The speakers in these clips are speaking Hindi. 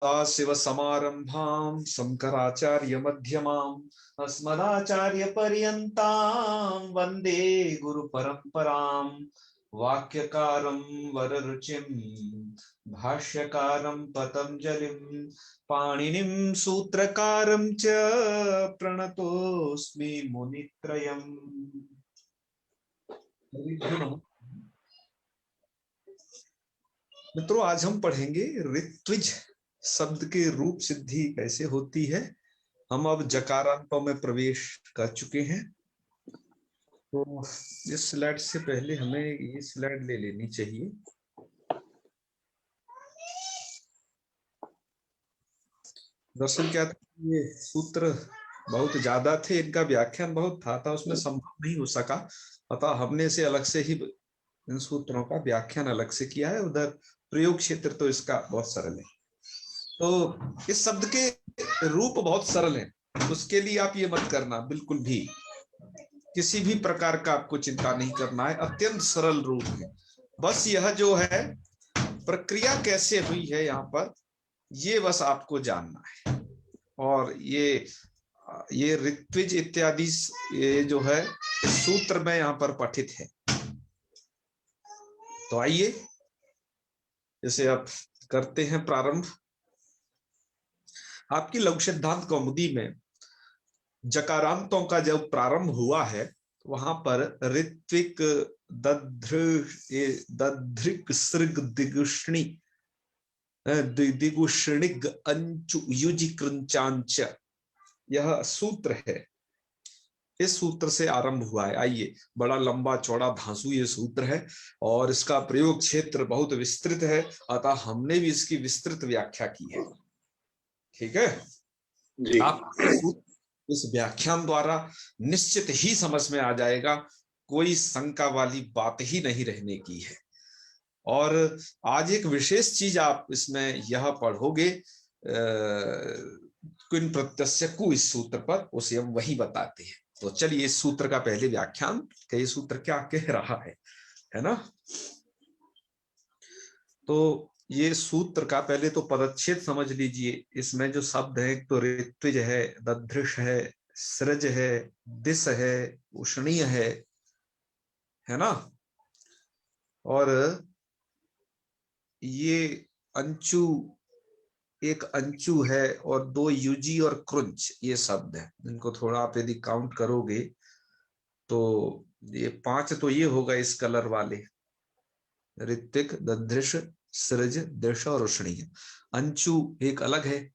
शिव समारंभां शंकराचार्य मध्यमाम् अस्मदाचार्य पर्यन्तां वन्दे गुरु परंपराम्। वाक्यकारं वररुचिं भाष्यकारं पतंजलिं पाणिनिं सूत्रकारं च प्रणतोऽस्मि मुनित्रयम्। मित्रों, आज हम पढ़ेंगे ऋत्विज शब्द के रूप सिद्धि कैसे होती है। हम अब जकारांतों में प्रवेश कर चुके हैं। तो इस स्लाइड से पहले हमें ये स्लाइड ले लेनी चाहिए। दरअसल क्या था, ये सूत्र बहुत ज्यादा थे, इनका व्याख्यान बहुत था उसमें संभव नहीं हो सका। अतः हमने इसे अलग से ही इन सूत्रों का व्याख्यान अलग से किया है। उधर प्रयोग क्षेत्र तो इसका बहुत सरल है। तो इस शब्द के रूप बहुत सरल है, उसके लिए आप ये मत करना, बिल्कुल भी किसी भी प्रकार का आपको चिंता नहीं करना है। अत्यंत सरल रूप है। बस यह जो है प्रक्रिया कैसे हुई है यहाँ पर, ये बस आपको जानना है। और ये ऋत्विज इत्यादि ये जो है इस सूत्र में यहाँ पर पठित है। तो आइए इसे आप करते हैं प्रारंभ। आपकी लघु सिद्धांत कौमुदी में जकारांतों का जब प्रारंभ हुआ है, वहां पर ऋत्विक दध्रिक सृग दिगुष्णी दिगुष्णिग अंचु युजि कृंचांच, यह सूत्र है। इस सूत्र से आरंभ हुआ है। आइए, बड़ा लंबा चौड़ा धांसू ये सूत्र है और इसका प्रयोग क्षेत्र बहुत विस्तृत है, अतः हमने भी इसकी विस्तृत व्याख्या की है। ठीक है जी। आप इस व्याख्यान द्वारा निश्चित ही समझ में आ जाएगा, कोई शंका वाली बात ही नहीं रहने की है। और आज एक विशेष चीज आप इसमें यह पढ़ोगे, क्विन प्रत्यस्य कु, इस सूत्र पर उसे हम वही बताते हैं। तो चलिए इस सूत्र का पहले व्याख्यान कि ये सूत्र क्या कह रहा है ना। तो ये सूत्र का पहले तो पदच्छेद समझ लीजिए। इसमें जो शब्द है, तो ऋत्विज है, दधृष है, सृज है, दिश है, उष्णीय है ना। और ये अंचु, एक अंचु है और दो युजी और क्रुंच, ये शब्द है। इनको थोड़ा आप यदि काउंट करोगे तो ये 5 तो ये होगा इस कलर वाले, ऋत्विक, दधृष, सृज, दृश और उष्णीय। अंचु एक अलग है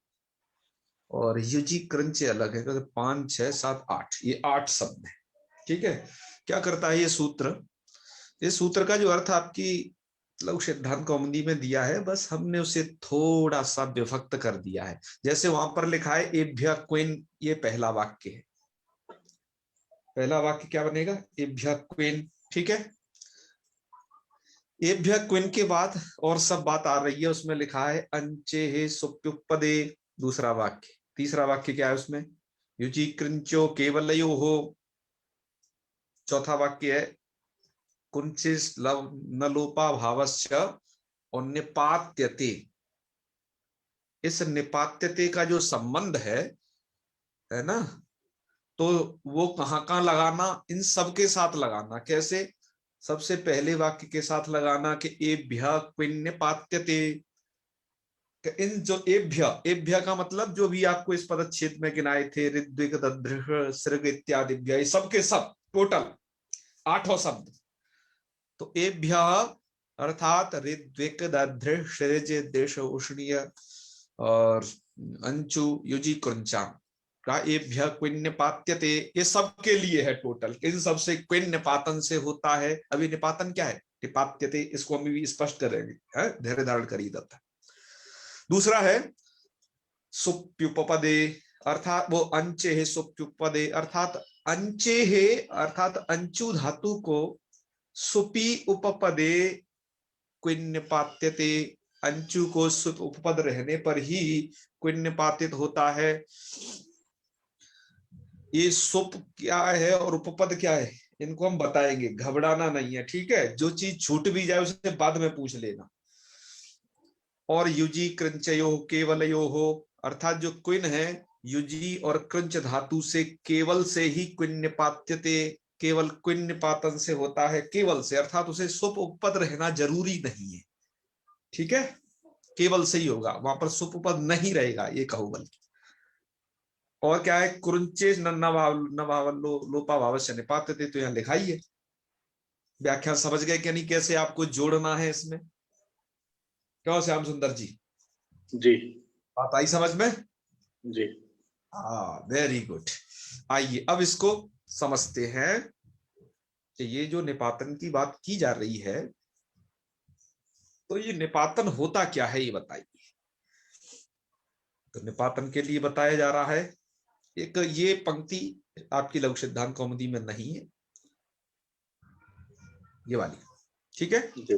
और युजी क्रंच अलग है। तो 5 6 7 8, ये 8 शब्द है। ठीक है। क्या करता है ये सूत्र? इस सूत्र का जो अर्थ आपकी लघु सिद्धांत कौमुदी में दिया है, बस हमने उसे थोड़ा सा विभक्त कर दिया है। जैसे वहां पर लिखा है एभ्य क्वेन, ये पहला वाक्य है। पहला वाक्य क्या बनेगा? एभ्य क्वेन। ठीक है। एभ्य क्वेन के बाद और सब बात आ रही है, उसमें लिखा है अंचे हे सुप्युपदे, दूसरा वाक्य। तीसरा वाक्य क्या है उसमें? युचि कृंचो केवलयो हो। चौथा वाक्य है कुंचिस लव न लोपा भावश्च और निपात्यते। इस निपात्यते का जो संबंध है ना, तो वो कहां लगाना? इन सब के साथ लगाना। कैसे? सबसे पहले वाक्य के साथ लगाना कि एभ्य क्विन निपात्यते। इन जो एभ्य, एभ्य का मतलब जो भी आपको इस पदच्छेद में गिनाए थे, ऋद्विक, दधृष, सृग इत्यादि, सब के सब टोटल 8 शब्द। तो एभ्य अर्थात ऋद्विक, दधृष, सृज, दृश, उष्णीय और अंचु, युजि, कृंचा का एभ्य क्विन निपात्यते, ये सब के लिए है टोटल। इन सब से क्विन निपातन से होता है। अभी निपातन क्या है? निपात्यते, इसको हम भी स्पष्ट करेंगे, धैर्य धारण करिए दत्ता। दूसरा है सुप्युपदे, अर्थात वो अंचे है सुप्युपदे, अर्थात अंचे है, अर्थात अंचु धातु को सुपी उपपदे क्विन निपात्यते। अंचु को सुप उपपद रहने पर ही क्विन निपातित होता है। ये सुप क्या है और उपपद क्या है, इनको हम बताएंगे, घबराना नहीं है। ठीक है। जो चीज छूट भी जाए उसे बाद में पूछ लेना। और युजी कृंचयो केवलयो हो, अर्थात जो क्विन है युजी और कृंच धातु से केवल से ही क्विन निपात्यते, केवल क्विन निपातन से होता है, केवल से अर्थात उसे सुप उपपद रहना जरूरी नहीं है, ठीक है, केवल से ही होगा, वहां पर सुप उपपद नहीं रहेगा ये कहो बल्कि। और क्या है, कुरुंचे नवावल्लो लोपा भावस्य निपात्यते, तो यहाँ लिखा ही है। व्याख्या समझ गए कि नहीं, कैसे आपको जोड़ना है इसमें, क्यों श्याम सुंदर जी? जी बात आई समझ में? जी हाँ वेरी गुड। आइए अब इसको समझते हैं कि ये जो निपातन की बात की जा रही है, तो ये निपातन होता क्या है ये बताइए। तो निपातन के लिए बताया जा रहा है, एक ये पंक्ति आपकी लघु सिद्धांत कौमुदी में नहीं है, ये वाली, ठीक है। जी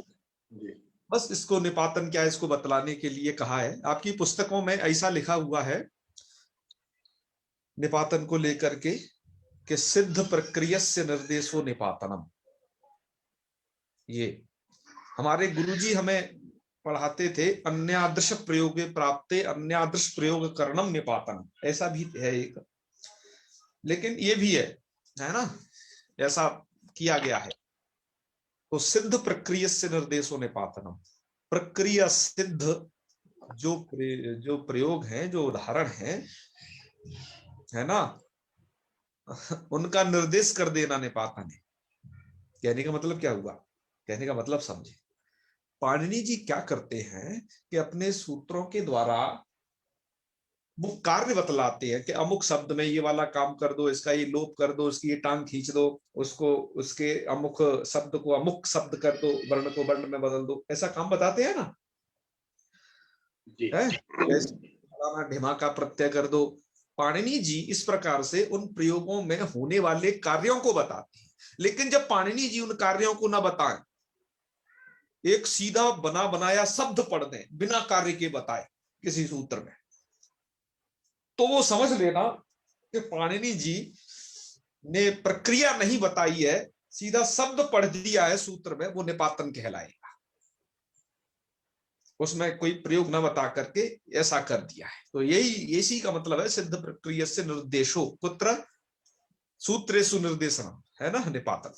जी बस इसको निपातन क्या है इसको बतलाने के लिए कहा है। आपकी पुस्तकों में ऐसा लिखा हुआ है निपातन को लेकर के कि सिद्ध प्रक्रियस्य निर्देशो निपातनम। ये हमारे गुरुजी हमें पढ़ाते थे, अन्यादृश प्रयोगे प्राप्ते अन्यादृश प्रयोग करणम निपातन, ऐसा भी है एक, लेकिन ये भी है ना, ऐसा किया गया है। तो सिद्ध प्रक्रियस्य निर्देशो निपातनम, प्रक्रिया सिद्ध जो प्रयोग है, जो उदाहरण है ना, उनका निर्देश कर देना निपातन है। कहने का मतलब क्या हुआ, कहने का मतलब समझे। पाणिनि जी क्या करते हैं कि अपने सूत्रों के द्वारा वो कार्य बतलाते हैं कि अमुक शब्द में ये वाला काम कर दो, इसका ये लोप कर दो, इसकी ये टांग खींच दो, उसको उसके अमुक शब्द को अमुक शब्द कर दो, वर्ण को वर्ण में बदल दो, ऐसा काम बताते हैं ना, जी है फलाना ढिमा का प्रत्यय कर दो। पाणिनि जी इस प्रकार से उन प्रयोगों में होने वाले कार्यों को बताते हैं। लेकिन जब पाणिनि जी उन कार्यों को ना बताएं, एक सीधा बना बनाया शब्द पढ़ दें बिना कार्य के बताए किसी सूत्र में, तो वो समझ लेना कि पाणिनि जी ने प्रक्रिया नहीं बताई है, सीधा शब्द पढ़ दिया है सूत्र में, वो निपातन कहलाएगा। उसमें कोई प्रयोग न बता करके ऐसा कर दिया है। तो यही इसी का मतलब है सिद्ध प्रक्रिया से निर्देशो कुत्र सूत्रेषु निर्देशनम, है ना निपातन।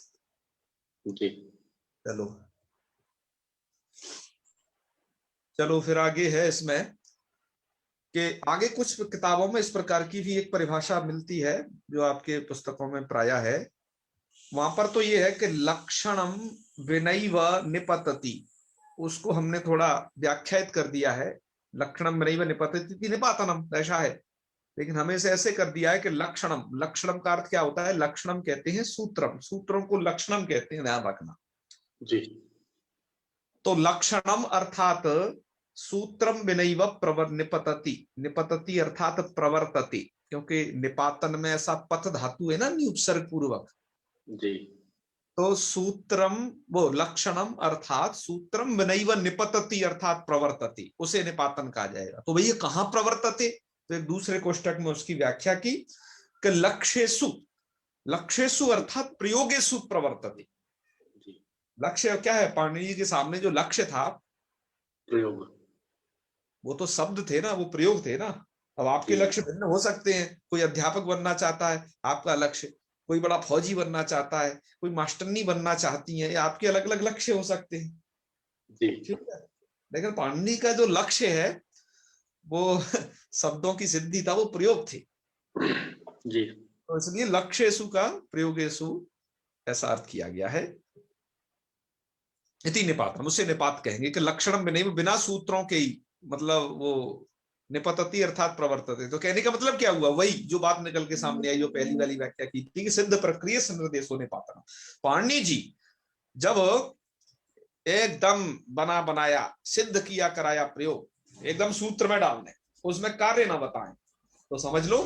जी चलो चलो फिर आगे है इसमें कि आगे कुछ किताबों में इस प्रकार की भी एक परिभाषा मिलती है जो आपके पुस्तकों में प्राय है। वहां पर तो ये है कि लक्षणम विनैव निपतति, उसको हमने थोड़ा व्याख्यात कर दिया है, लक्षणम विनैव निपतति निपातनम ऐसा है, लेकिन हमें से ऐसे कर दिया है कि लक्षणम, लक्षणम का अर्थ क्या होता है, लक्षणम कहते हैं सूत्रम, सूत्रों को लक्षणम कहते हैं, ध्यान रखना। जी तो लक्षणम अर्थात सूत्रम विनैव निपतति, निपतति अर्थात प्रवर्तति, क्योंकि निपातन में ऐसा पथ धातु है ना निउपसर्ग पूर्वक। जी तो सूत्रम वो लक्षणम अर्थात सूत्रम विनैव निपतति अर्थात प्रवर्तति, उसे निपातन कहा जाएगा। तो भैया कहां प्रवर्तते, तो एक दूसरे कोष्टक में उसकी व्याख्या की कि लक्ष्यसु, लक्ष्यसु अर्थात प्रयोगेषु प्रवर्तते। लक्ष्य क्या है, पाणिनि के सामने जो लक्ष्य था प्रयोग, वो तो शब्द थे ना, वो प्रयोग थे ना। अब आपके लक्ष्य भिन्न हो सकते हैं, कोई अध्यापक बनना चाहता है आपका लक्ष्य, कोई बड़ा फौजी बनना चाहता है, कोई मास्टरनी बनना चाहती है, आपके अलग अलग लक्ष्य हो सकते हैं, ठीक है। लेकिन पाणिनि का जो लक्ष्य है वो शब्दों की सिद्धि था, वो प्रयोग थे। जी तो इसलिए लक्ष्यसु का प्रयोगेषु ऐसा अर्थ किया गया है। इति निपातम, उसे निपात कहेंगे कि लक्षणम में नहीं, बिना सूत्रों के ही, मतलब वो निपतति अर्थात प्रवर्तते। तो कहने का मतलब क्या हुआ, वही जो बात निकल के सामने आई, जो पहली वाली व्याख्या की थी कि सिद्ध प्रक्रिया निर्देशो निपातन। पाणिनि जी जब एकदम बना बनाया सिद्ध किया कराया प्रयोग एकदम सूत्र में डालने, उसमें कार्य ना बताएं, तो समझ लो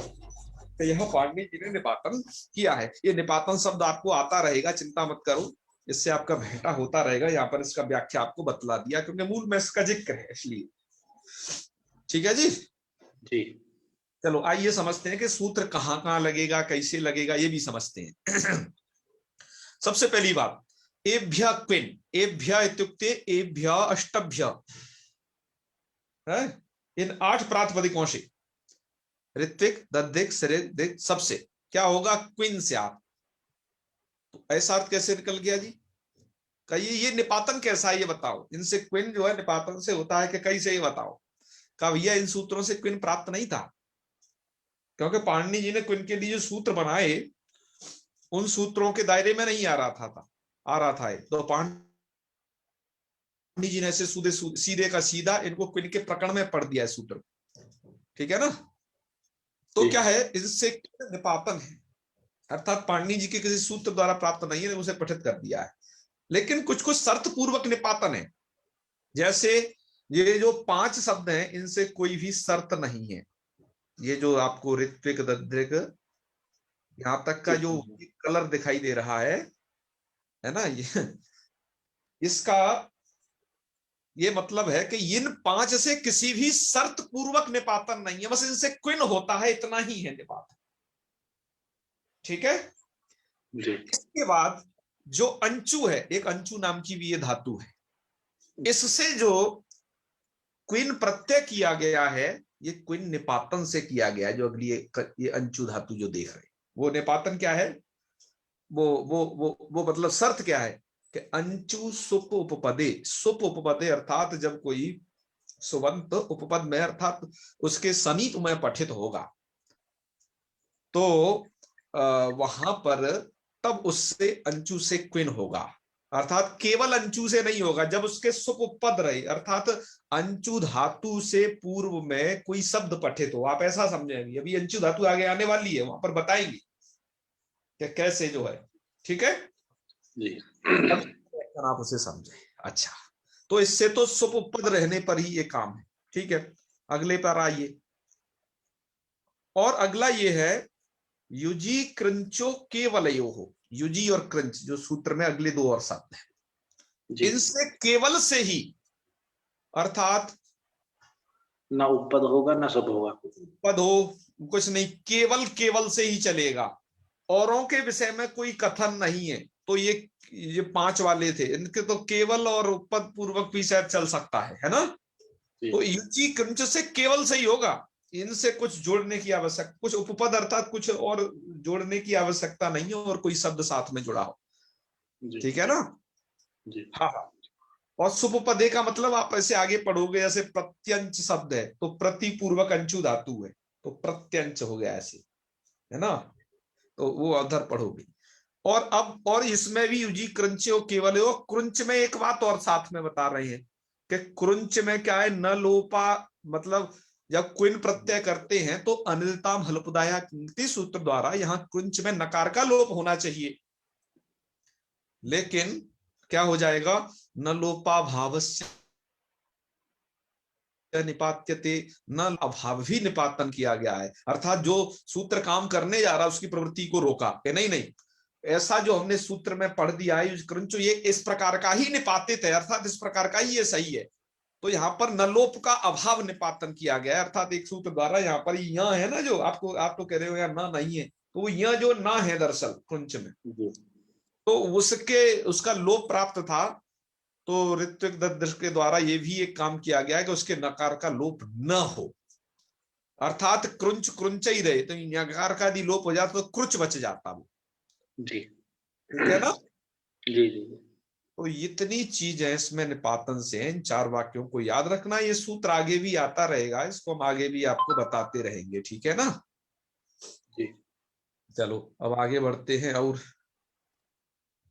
कि यह पाणिनि जी ने निपातन किया है। ये निपातन शब्द आपको आता रहेगा, चिंता मत करो, इससे आपका भेंटा होता रहेगा। यहाँ पर इसका व्याख्या आपको बतला दिया क्योंकि मूल में इसका जिक्र है, इसलिए ठीक है जी। जी चलो आइए समझते हैं कि सूत्र कहां कहां लगेगा, कैसे लगेगा, ये भी समझते हैं। सबसे पहली बात, एभ्य क्विन, एभ्य इत्युक्ते एभ्य अष्टभ्य, है, इन 8 प्रातिपदिकों से, ऋत्विक, दधिक, सृदिक, सबसे क्या होगा, क्विन से आप, तो ऐसा अर्थ कैसे निकल गया जी? कहिए ये निपातन कैसा है ये बताओ, इनसे क्विन जो है निपातन से होता है कि कैसे, ये बताओ। कहा भैया इन सूत्रों से क्विन प्राप्त नहीं था, क्योंकि पाणिनि जी ने क्विन के लिए जो सूत्र बनाए उन सूत्रों के दायरे में नहीं आ रहा था आ रहा था। तो पाणिनि जी ने ऐसे सीधे का सीधा इनको क्विन के प्रकरण में पढ़ दिया है सूत्र, ठीक है ना। तो जी क्या है, इससे निपातन है, अर्थात पाणिनि जी के किसी सूत्र द्वारा प्राप्त नहीं है, उसे पठित कर दिया है। लेकिन कुछ कुछ शर्त पूर्वक निपातन है, जैसे ये जो 5 शब्द हैं इनसे कोई भी शर्त नहीं है। ये जो आपको ऋत्विक, दधिक, यहां तक का जो कलर दिखाई दे रहा है ना, ये इसका ये मतलब है कि इन 5 से किसी भी शर्त पूर्वक निपातन नहीं है, बस इनसे क्विन होता है, इतना ही है निपातन, ठीक है। जी इसके बाद जो अंचु है, एक अंचु नाम की भी ये धातु है, इससे जो क्विन प्रत्यय किया गया है, ये क्विन निपातन से किया गया है। जो अगली ये अंचु धातु जो देख रहे हैं, वो निपातन क्या है, वो मतलब शर्त क्या है कि अंचु सुप उपपदे, सुप उपपदे अर्थात जब कोई सुबंत उपपद में अर्थात उसके समीप में पठित होगा, तो वहां पर तब उससे अंचु से क्विन होगा, अर्थात केवल अंचु से नहीं होगा, जब उसके सुप उपपद रहे, अर्थात अंचु धातु से पूर्व में कोई शब्द पठित हो। आप ऐसा समझेंगे, अभी अंचु धातु आगे आने वाली है, वहां पर बताएंगे कि कैसे जो है, ठीक है। जी आप उसे समझे, अच्छा। तो इससे तो सुप उपपद रहने पर ही ये काम है, ठीक है। अगले पर आइए, और अगला ये है युजी क्रंचो केवलयो हो, युजी और क्रंच जो सूत्र में अगले 2 और शब्द हैं, जी इनसे केवल से ही, अर्थात ना उपपद होगा ना सब होगा। पद हो कुछ नहीं, केवल केवल से ही चलेगा, औरों के विषय में कोई कथन नहीं है। तो ये 5 वाले थे, इनके तो केवल और उपपद पूर्वक भी शायद चल सकता है ना। जी तो युची क्रंच से केवल से ही होगा, इनसे कुछ जोड़ने की आवश्यकता, कुछ उपपद अर्थात कुछ और जोड़ने की आवश्यकता नहीं है, और कोई शब्द साथ में जुड़ा हो, जी ठीक है ना। जी हाँ हाँ। और सुपपदे का मतलब आप ऐसे आगे पढ़ोगे, जैसे प्रत्यंच शब्द है तो प्रतिपूर्वक अंचु धातु है, तो प्रत्यंच हो गया ऐसे, है ना। तो वो अधर पढ़ोगे। और अब और इसमें भी युजी क्रंच और केवल हो, क्रंच में एक बात और साथ में बता रहे हैं कि क्रंच में क्या है, न लोपा, मतलब जब क्विन प्रत्यय करते हैं तो अनिलताम हल्पदाया सूत्र द्वारा यहाँ क्रंच में नकार का लोप होना चाहिए, लेकिन क्या हो जाएगा, न लोपा भावस्य निपात्यते, न अभाव भी निपातन किया गया है, अर्थात जो सूत्र काम करने जा रहा है उसकी प्रवृत्ति को रोका कि नहीं नहीं, ऐसा जो हमने सूत्र में पढ़ दिया है क्रंचो ये इस प्रकार का ही निपातित है, अर्थात इस प्रकार का ही ये सही है। तो यहाँ पर नलोप का अभाव निपातन किया गया है, अर्थात एक सूत्र द्वारा यहाँ पर यहाँ है ना, जो आपको आप तो कह रहे हो यार ना नहीं है, तो वो यहाँ जो ना है दरअसल क्रंच में, जी तो उसके उसका लोप प्राप्त था। तो ऋत्विक दृष्ट के द्वारा ये भी एक काम किया गया है कि उसके नकार का लोप न हो, अर्थात क्रुंच क्रुंच ही रहे, तो नकार का यदि लोप हो जाता तो क्रुच बच जाता वो, जी ठीक है ना। जी जी तो इतनी चीज है इसमें निपातन से, इन 4 वाक्यों को याद रखना, ये सूत्र आगे भी आता रहेगा, इसको हम आगे भी आपको बताते रहेंगे, ठीक है ना। जी चलो अब आगे बढ़ते हैं। और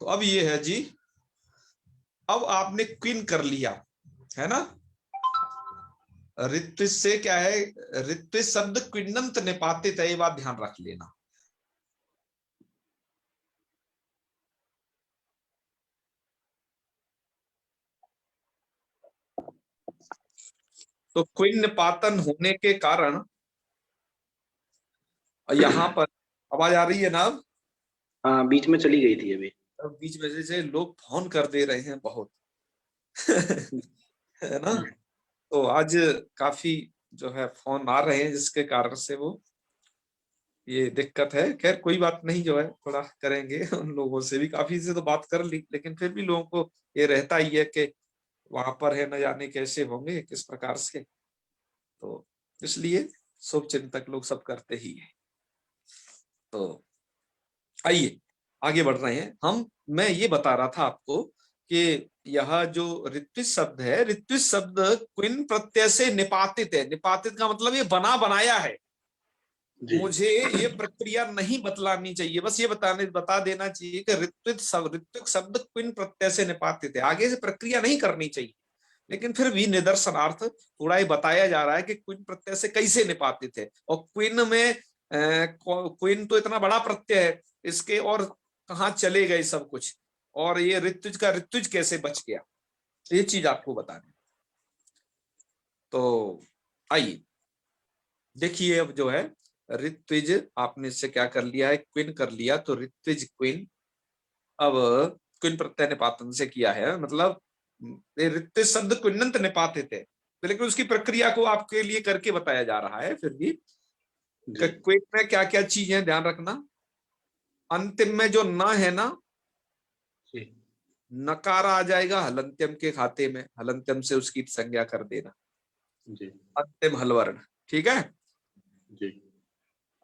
तो अब ये है जी, अब आपने क्विन कर लिया है ना, ऋत्विज से क्या है, ऋत्विज शब्द क्विन्नंत निपातित है, ये बात ध्यान रख लेना। तो क्विन निपातन होने के कारण यहां पर आवाज आ रही है ना, हाँ बीच में चली गई थी अभी। अब बीच में से लोग फोन कर दे रहे हैं बहुत है ना। तो आज काफी जो है फोन आ रहे हैं, जिसके कारण से वो ये दिक्कत है। खैर कोई बात नहीं, जो है थोड़ा करेंगे उन लोगों से भी, काफी से तो बात कर ली, लेकिन फिर भी लोगों को ये रहता ही है कि वहां पर है, न जाने कैसे होंगे किस प्रकार से। तो इसलिए शुभ चिंतक लोग सब करते ही है। तो आइए आगे बढ़ रहे हैं हम। मैं ये बता रहा था आपको कि यह जो ऋत्विज शब्द है, ऋत्विज शब्द क्विन प्रत्यय से निपातित है। निपातित का मतलब ये बना बनाया है। जी मुझे ये प्रक्रिया नहीं बतलानी चाहिए, बस ये बता देना चाहिए कि ऋत्विक शब्द क्विन प्रत्यय से निपातित है। आगे से प्रक्रिया नहीं करनी चाहिए, लेकिन फिर भी निदर्शनार्थ थोड़ा ये बताया जा रहा है कि क्विन प्रत्यय से कैसे निपातित है। और क्विन में क्विन तो इतना बड़ा प्रत्यय है, इसके और कहाँ चले गए सब कुछ, और ये ऋत्विज का ऋत्विज कैसे बच गया, ये चीज आपको बतानी। तो आइए देखिए, अब जो है ऋत्विज आपने इससे क्या कर लिया है, क्विन कर लिया, तो ऋत्विज क्विन। अब क्विन प्रत्यय निपातन से किया है, मतलब ऋत्विज शब्द क्विन्नंत निपातित है, तो लेकिन उसकी प्रक्रिया को आपके लिए करके बताया जा रहा है। फिर भी जी क्विन में क्या क्या चीज है ध्यान रखना। अंतिम में जो न है ना, जी नकार आ जाएगा हलंत्यम के खाते में, हलंत्यम से उसकी संज्ञा कर देना, जी अंतिम हलवर्ण। ठीक है। जी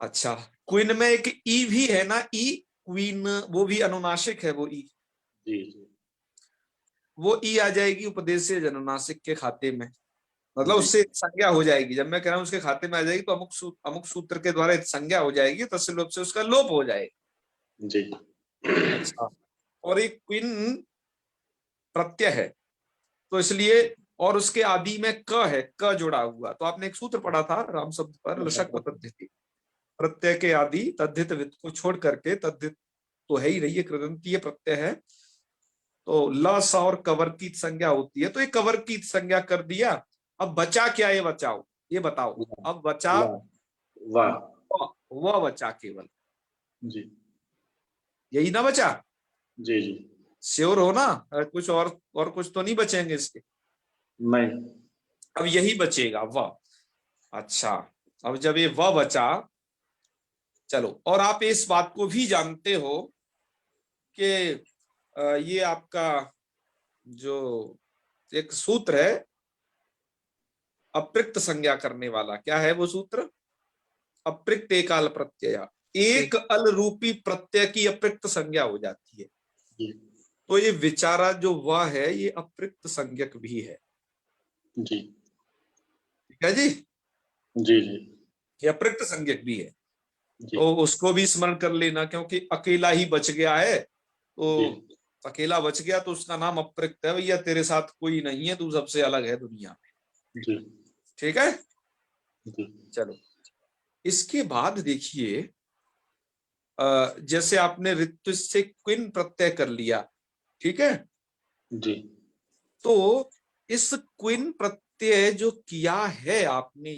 अच्छा, क्वीन में एक ई भी है ना, ई क्वीन, वो भी अनुनासिक है। वो ई, जी जी वो ई आ जाएगी उपदेश से अनुनासिक के खाते में, मतलब जी उससे संज्ञा हो जाएगी। जब मैं कह रहा हूं उसके खाते में आ जाएगी, तो अमुक सूत्र के द्वारा संज्ञा हो जाएगी, तस्य लोप से उसका लोप हो जाएगा। जी अच्छा, और एक क्वीन प्रत्यय है, तो इसलिए, और उसके आदि में क है, क जुड़ा हुआ। तो आपने एक सूत्र पढ़ा था राम शब्द पर, लशक पतद्धिति, प्रत्यय के आदि तद्धित वित्त को छोड़ करके, तद्धित तो है ही रही है, कृदंतीय प्रत्यय है, तो ल स और कवर की संज्ञा होती है, तो ये कवर की संज्ञा कर दिया। अब बचा क्या, ये बचाओ, ये बताओ। अब बचा ला वाह वह बचा केवल, जी यही ना बचा। जी जी श्योर हो ना, कुछ और कुछ तो नहीं बचेंगे इसके। नहीं अब यही बचेगा वह। अच्छा, अब जब ये वह बचा, चलो, और आप इस बात को भी जानते हो कि ये आपका जो एक सूत्र है अप्रयुक्त संज्ञा करने वाला, क्या है वो सूत्र, अप्रयुक्त एकाल प्रत्यय, एक अल रूपी प्रत्यय की अप्रयुक्त संज्ञा हो जाती है। जी तो ये विचारा जो वह है, ये अप्रयुक्त संज्ञक भी है। जी ठीक है जी, जी जी ये अप्रयुक्त संज्ञक भी है। जी तो उसको भी स्मरण कर लेना, क्योंकि अकेला ही बच गया है, जी तो अकेला बच गया तो उसका नाम अप्रयुक्त है। भैया तेरे साथ कोई नहीं है, तू सबसे अलग है दुनिया में। जी ठीक है। जी चलो, इसके बाद देखिए, जैसे आपने ऋतु से क्विन प्रत्यय कर लिया, ठीक है, जी तो इस क्विन प्रत्यय जो किया है आपने,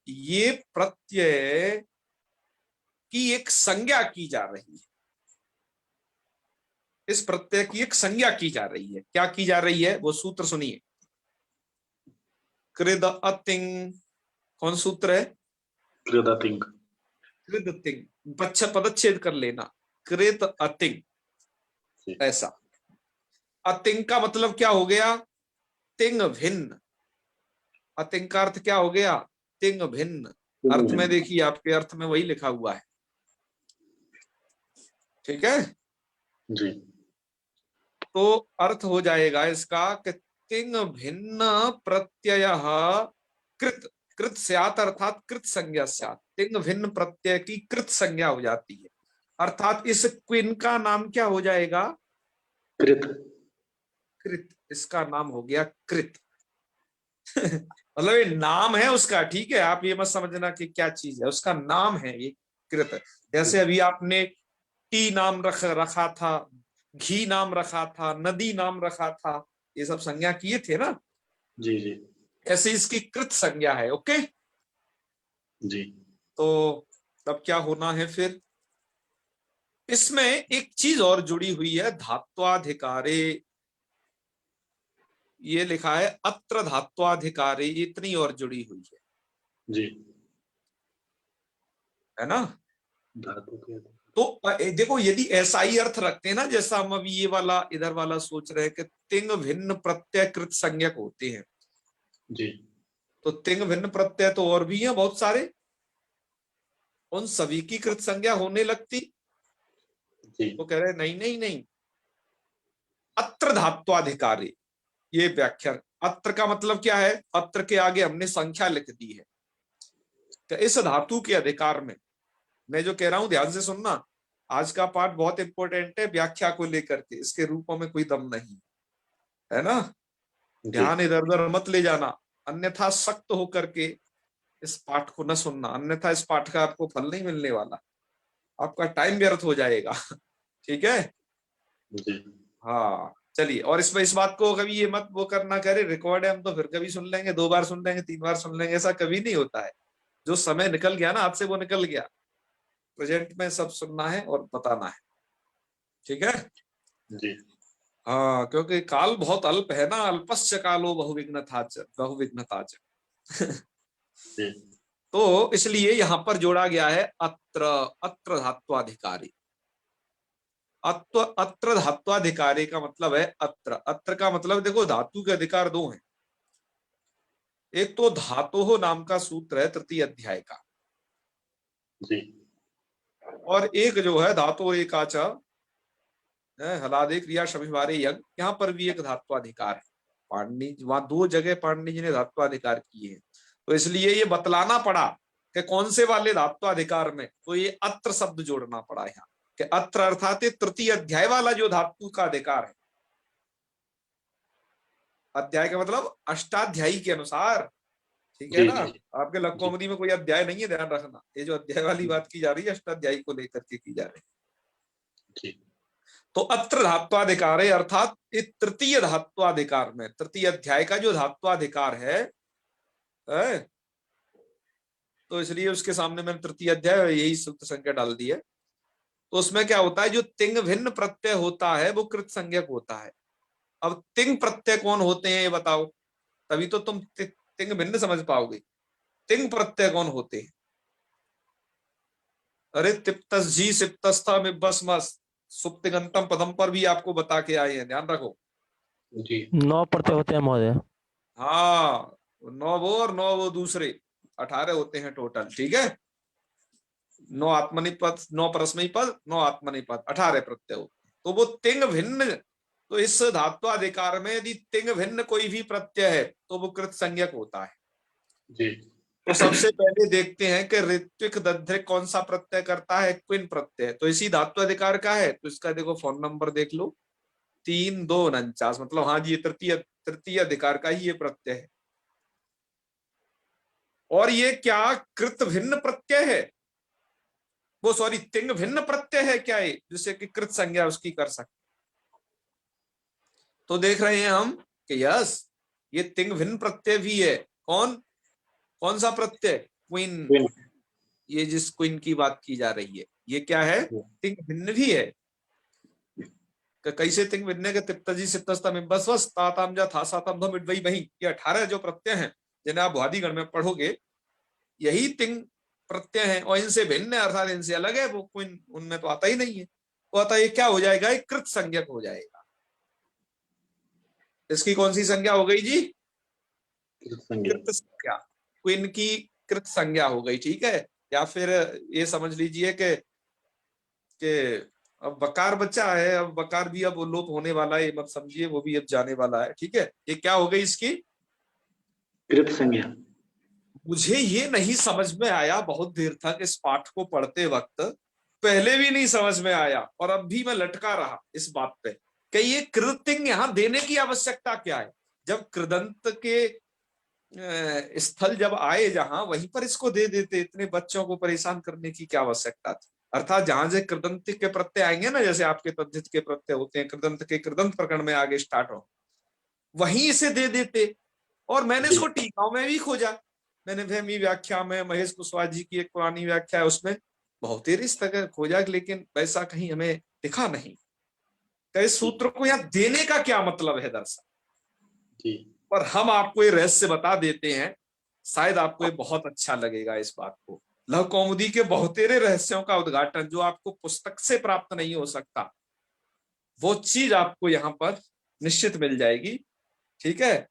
ये प्रत्यय की एक संज्ञा की जा रही है। इस प्रत्यय की एक संज्ञा की जा रही है। क्या की जा रही है, वो सूत्र सुनिए। कृद अतिंग, कौन सूत्र है, कृदातिंग कृद तिंग, पदच्छेद कर लेना, कृत अतिंग, जी ऐसा। अतिंग का मतलब क्या हो गया, तिंग भिन्न। अतिंग का अर्थ क्या हो गया, तिंग भिन्न। अर्थ में देखिए, आपके अर्थ में वही लिखा हुआ है। ठीक है, जी तो अर्थ हो जाएगा इसका कि तिंग भिन्न प्रत्यय कृत, कृत स्यात् अर्थात कृत संज्ञा स्यात्, तिंग भिन्न प्रत्यय की कृत संज्ञा हो जाती है। अर्थात इस क्विन का नाम क्या हो जाएगा, कृत कृत। इसका नाम हो गया कृत। मतलब ये नाम है उसका, ठीक है, आप ये मत समझना कि क्या चीज है, उसका नाम है ये कृत। जैसे अभी आपने टी नाम रखा था, घी नाम रखा था, नदी नाम रखा था, ये सब संज्ञा किए थे ना, जी जी ऐसे इसकी कृत संज्ञा है। ओके, जी तो तब क्या होना है फिर, इसमें एक चीज और जुड़ी हुई है, धात्वाधिकारे। ये लिखा है अत्र धात्वाधिकारे, इतनी और जुड़ी हुई जी है ना। धातु के तो देखो, यदि ऐसा ही अर्थ रखते हैं ना, जैसा हम अभी ये वाला इधर वाला सोच रहे हैं कि तिंग भिन्न प्रत्यय कृत संज्ञक होते हैं, जी तो तिंग भिन्न प्रत्यय तो और भी हैं बहुत सारे, उन सभी की कृत संज्ञा होने लगती। जी तो कह रहे नहीं नहीं नहीं, अत्र धात्वाधिकारी, ये व्याख्या। अत्र का मतलब क्या है, अत्र के आगे हमने संख्या लिख दी है। तो इस धातु के अधिकार में, मैं जो कह रहा हूं ध्यान से सुनना, आज का पाठ बहुत इंपॉर्टेंट है व्याख्या को लेकर के, इसके रूपों में कोई दम नहीं है ना। जी ध्यान इधर उधर मत ले जाना, अन्यथा सख्त होकर के इस पाठ को न सुनना, अन्यथा इस पाठ का आपको फल नहीं मिलने वाला, आपका टाइम व्यर्थ हो जाएगा। ठीक है। जी हाँ चलिए, और इसमें इस बात को कभी ये मत वो करना, करे रिकॉर्ड है हम तो फिर कभी सुन लेंगे, 2 बार सुन लेंगे, 3 बार सुन लेंगे, ऐसा कभी नहीं होता है। जो समय निकल गया ना हाथ से वो निकल गया, प्रेजेंट में सब सुनना है और बताना है। ठीक है। जी हाँ, क्योंकि काल बहुत अल्प है ना, अल्पस्य कालो बहुविघ्नताच बहुविघ्नताच। जी तो इसलिए यहां पर जोड़ा गया है अत्र, अत्र धात्वाधिकारी। अत्र धात्वाधिकारी का मतलब है अत्र, अत्र का मतलब देखो धातु के अधिकार दो हैं। एक तो धातु नाम का सूत्र है तृतीय अध्याय का, जी और एक जो है धातु एकाच हलादे क्रिया शमिवारे यज्ञ, यहाँ पर भी एक धात्वाधिकार है। पाणिनि वहां 2 जगह पाणिनि जी ने धात्वाधिकार किए हैं, तो इसलिए ये बतलाना पड़ा कि कौन से वाले धात्वाधिकार में, तो ये अत्र शब्द जोड़ना पड़ा यहाँ कि अत्र अर्थात तृतीय अध्याय वाला जो धातु का अधिकार है। अध्याय का मतलब अष्टाध्यायी के अनुसार, ठीक है जी ना। जी आपके जी लक्कौमुदी में कोई अध्याय नहीं है, ध्यान रखना, ये जो अध्याय वाली बात की जा रही है अष्टाध्यायी को लेकर के की जा रही है। जी तो अत्र धात्वाधिकार है, अर्थात इस तृतीय धात्वाधिकार में, तृतीय अध्याय का जो धात्वाधिकार है, तो इसलिए उसके सामने मैंने तृतीय अध्याय यही सूत्र संख्या डाल दी है। तो उसमें क्या होता है, जो तिंग भिन्न प्रत्यय होता है वो कृत संज्ञक होता है। अब तिंग प्रत्यय कौन होते हैं ये बताओ, तभी तो तुम तिंग भिन्न समझ पाओगे। तिंग प्रत्यय कौन होते हैं? अरे तिप्तस जी सिप्तस्था में बस मस, सुप्तिगंतम पदम पर भी आपको बता के आए हैं, ध्यान रखो। जी 9 प्रत्यय होते हैं महोदय। हाँ, 9 वो और 9 वो दूसरे, 18 होते हैं टोटल। ठीक है, 9 आत्मनिपद, 9 परस्मयी पद, 9 आत्मनिपद, 18 प्रत्यय होते हैं। तो वो तिंग भिन्न, तो इस धात्वाधिकार में यदि तिंग भिन्न कोई भी प्रत्यय है तो वो कृत संज्ञक होता है। जी तो सबसे पहले देखते हैं कि ऋत्विक दध्रिक कौन सा प्रत्यय करता है, क्विन प्रत्यय, तो इसी धात्वाधिकार का है। तो इसका देखो फोन नंबर देख लो, 3249, मतलब हाँ जी ये तृतीय तृतीय अधिकार का ही ये प्रत्यय है। और ये क्या कृत भिन्न प्रत्यय है, वो सॉरी तिंग भिन्न प्रत्यय है क्या ये, जिससे कि कृत संज्ञा उसकी कर सकते। तो देख रहे हैं हम कि यस, ये तिंग भिन्न प्रत्यय भी है। कौन कौन सा प्रत्यय, क्वीन, क्वीन ये जिस क्वीन की बात की जा रही है ये क्या है, तिंग भिन्न भी है। कैसे तिंग भिन्न के तिप्तजी सिप्तस्ता में बस बस ताताम जा था सातम धम वही वही, ये 18 जो प्रत्यय हैं जिन्हें आप भुआदिगण में पढ़ोगे, यही तिंग प्रत्यय है। और इनसे भिन्न है अर्थात इनसे अलग है, वो क्वीन उनमें तो आता ही नहीं है। तो आता ये क्या हो जाएगा, एक कृत संज्ञक हो जाएगा। इसकी कौन सी संज्ञा हो गई जी, संज्ञा कृत संज्ञा, क्वीन की कृत संज्ञा हो गई। ठीक है, या फिर ये समझ लीजिए कि अब बकार बचा है, अब बकार भी अब लोप होने वाला है, मत समझिए, वो भी अब जाने वाला है। ठीक है, ये क्या हो गई इसकी, कृत संज्ञा। मुझे ये नहीं समझ में आया बहुत देर तक इस पाठ को पढ़ते वक्त, पहले भी नहीं समझ में आया और अब भी मैं लटका रहा इस बात पे कि ये कृतिंग यहां देने की आवश्यकता क्या है। जब कृदंत के स्थल जब आए जहां, वहीं पर इसको दे देते, इतने बच्चों को परेशान करने की क्या आवश्यकता थी। अर्थात जहां से कृदंत के प्रत्यय आएंगे ना, जैसे आपके तद्धित के प्रत्यय होते हैं, कृदंत के कृदंत प्रकरण में आगे स्टार्ट हो, वहीं इसे दे देते। और मैंने जी इसको टीकाओं में भी खोजा, मैंने भैमी व्याख्या में, महेश कुशवाहा जी की एक पुरानी व्याख्या है उसमें बहुत देर इस तक खोजा, लेकिन वैसा कहीं हमें दिखा नहीं कि इस जी सूत्र को यहाँ देने का क्या मतलब है दरअसल। जी पर हम आपको ये रहस्य बता देते हैं, शायद आपको ये बहुत अच्छा लगेगा इस बात को। लव कौमुदी के बहुतेरे रहस्यों का उद्घाटन जो आपको पुस्तक से प्राप्त नहीं हो सकता, वो चीज आपको यहाँ पर निश्चित मिल जाएगी। ठीक है,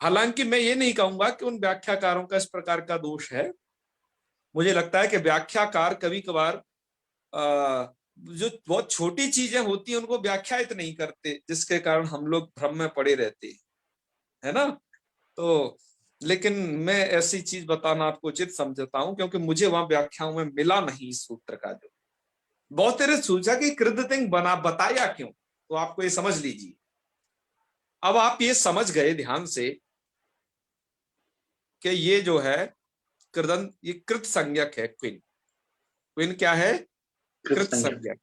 हालांकि मैं ये नहीं कहूंगा कि उन व्याख्याकारों का इस प्रकार का दोष है। मुझे लगता है कि व्याख्याकार कभी कभार जो बहुत छोटी चीजें होती हैं उनको व्याख्यायित नहीं करते, जिसके कारण हम लोग भ्रम में पड़े रहते हैं, है ना। तो लेकिन मैं ऐसी चीज बताना आपको उचित समझता हूं, क्योंकि मुझे वहां व्याख्याओं में मिला नहीं इस सूत्र का। जो बहुत तेरे सोचा कि कृततिंग बना बताया क्यों, तो आपको ये समझ लीजिए। अब आप ये समझ गए ध्यान से कि ये जो है कृदंत, ये कृत संज्ञक है। क्विन, क्विन क्या है? कृत कृत संज्ञक। संज्ञक।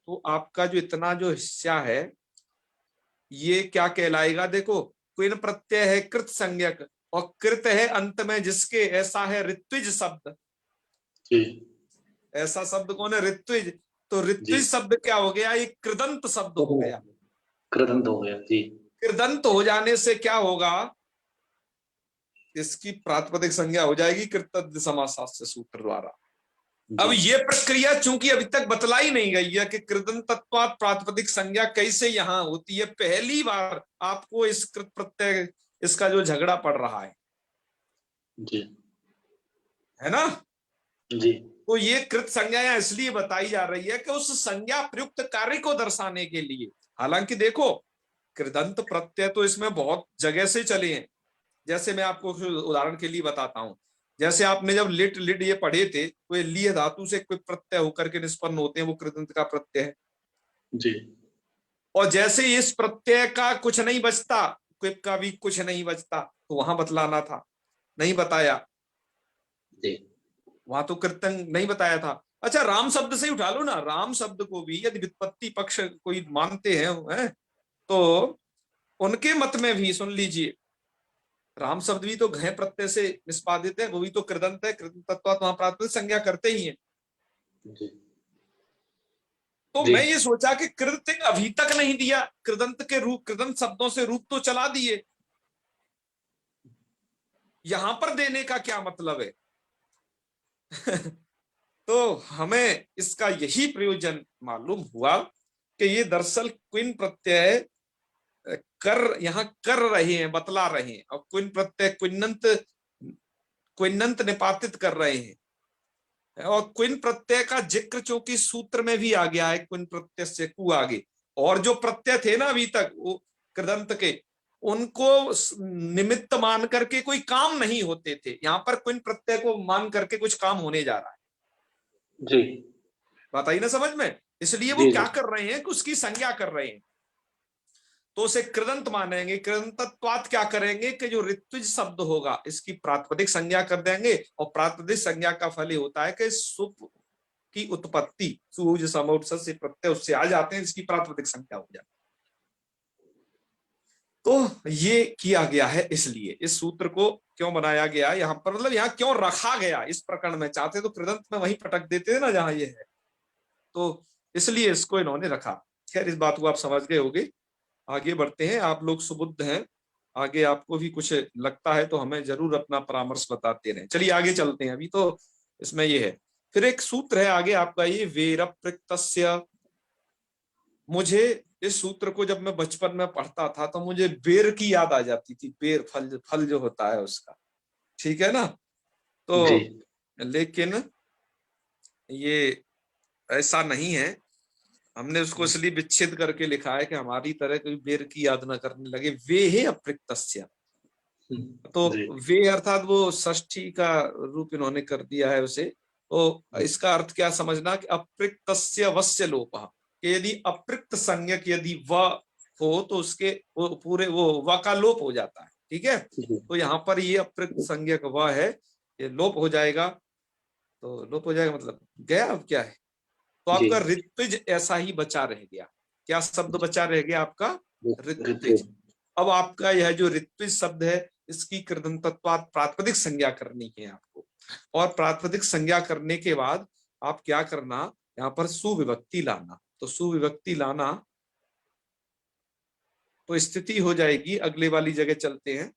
तो आपका जो इतना जो हिस्सा है ये क्या कहलाएगा? देखो, क्विन प्रत्यय है कृत संज्ञक, और कृत है अंत में जिसके, ऐसा है ऋत्विज शब्द। जी ऐसा शब्द कौन है? ऋत्विज। तो जी। ऋत्विज शब्द क्या हो गया? ये कृदंत शब्द हो गया। कृदंत हो गया जी। कृदंत हो जाने से क्या होगा? इसकी प्रातिपदिक संज्ञा हो जाएगी कृतज्ञ समासास्य सूत्र द्वारा। अब जी ये प्रक्रिया चूंकि अभी तक बतलाई नहीं गई है कि कृदंतत्वात् प्रातिपदिक संज्ञा कैसे यहां होती है, पहली बार आपको इस कृत प्रत्यय, इसका जो झगड़ा पड़ रहा जी है ना। जी तो ये कृत संज्ञा यहाँ इसलिए बताई जा रही है कि उस संज्ञा प्रयुक्त कार्य को दर्शाने के लिए। हालांकि देखो, कृदंत प्रत्यय तो इसमें बहुत जगह से चले हैं। जैसे मैं आपको उदाहरण के लिए बताता हूं, जैसे आपने जब लिट लिट ये पढ़े थे, तो ये लिय धातु से कोई प्रत्यय होकर के निष्पन्न होते हैं, वो कृदंत का प्रत्यय है। जी और जैसे इस प्रत्यय का कुछ नहीं बचता, क्विप का भी कुछ नहीं बचता, तो वहां बतलाना था, नहीं बताया। जी वहां तो कृतंग नहीं बताया था। अच्छा, राम शब्द से ही उठा लो ना, राम शब्द को भी यदि व्युत्पत्ति पक्ष कोई मानते हैं, तो उनके मत में भी सुन लीजिए, राम शब्द भी तो घय प्रत्यय से निष्पादित है, वो भी तो कृदंत है। कृदंतत्वात् वहां प्रातिपदिक संज्ञा करते ही है। जी तो जी मैं ये सोचा कि कृतिंग अभी तक नहीं दिया, कृदंत के रूप, कृदंत शब्दों से रूप तो चला दिए, यहां पर देने का क्या मतलब है? तो हमें इसका यही प्रयोजन मालूम हुआ कि ये दरअसल क्विन प्रत्यय कर यहां कर रहे हैं, बतला रहे हैं, और क्विन प्रत्यय क्विन्नंत, क्विन्नंत निपातित कर रहे हैं। और क्विन प्रत्यय का जिक्र चूंकि सूत्र में भी आ गया है, क्विन प्रत्यय से कु आगे, और जो प्रत्यय थे ना अभी तक वो कृदंत के, उनको निमित्त मान करके कोई काम नहीं होते थे, यहां पर क्विन प्रत्यय को मान करके कुछ काम होने जा रहा है। जी बात आई ना समझ में? इसलिए वो जी क्या जी कर रहे हैं कि उसकी संज्ञा कर रहे हैं, तो उसे कृदंत मानेंगे। कृदंतत्वात् क्या करेंगे कि जो ऋत्विज शब्द होगा इसकी प्रातिपदिक संज्ञा कर देंगे, और प्रातिपदिक संज्ञा का फल ये होता है कि सुप की उत्पत्ति, सूज समोट से प्रत्यय उससे आ जाते हैं, इसकी प्रातिपदिक संज्ञा हो जाती है। तो ये किया गया है, इसलिए इस सूत्र को क्यों बनाया गया यहाँ पर, मतलब यहाँ क्यों रखा गया इस प्रकरण में, चाहते तो कृदंत में वहीं पटक देते हैं ना जहां ये है, तो इसलिए इसको इन्होंने रखा। खैर, इस बात को आप समझ गए होगे। आगे बढ़ते हैं, आप लोग सुबुद्ध हैं, आगे आपको भी कुछ लगता है तो हमें जरूर अपना परामर्श बताते रहें। चलिए आगे चलते हैं, अभी तो इसमें ये है। फिर एक सूत्र है आगे आपका, ये वेरप्रक्तस्य। मुझे इस सूत्र को जब मैं बचपन में पढ़ता था तो मुझे बेर की याद आ जाती थी, बेर फल, फल जो होता है उसका, ठीक है ना। जी तो लेकिन ये ऐसा नहीं है, हमने उसको इसलिए विच्छेद करके लिखा है कि हमारी तरह कोई बेर की याद ना करने लगे। वे है अप्रक्तस्य, तो जी वे अर्थात वो षष्ठी का रूप इन्होंने कर दिया है उसे। तो इसका अर्थ क्या समझना कि अप्रक्तस्य वस्य लोपः, कि यदि अप्रक्त संज्ञक यदि व हो तो उसके वो पूरे वो व का लोप हो जाता है, ठीक है। जी तो यहाँ पर ये अप्रक्त संज्ञक व है, ये लोप हो जाएगा। तो लोप हो जाएगा मतलब गया, अब क्या है, तो जी आपका ऋत्विज ऐसा ही बचा रह गया। क्या शब्द बचा रह गया आपका? ऋत्विज। ऋत्विज। अब आपका यह जो ऋत्विज शब्द है, इसकी कृदंतत्वात् प्रातिपदिक संज्ञा करनी है आपको, और प्रातिपदिक संज्ञा करने के बाद आप क्या करना, यहाँ पर सुविभक्ति लाना। तो सुविभक्ति लाना तो स्थिति हो जाएगी, अगले वाली जगह चलते हैं,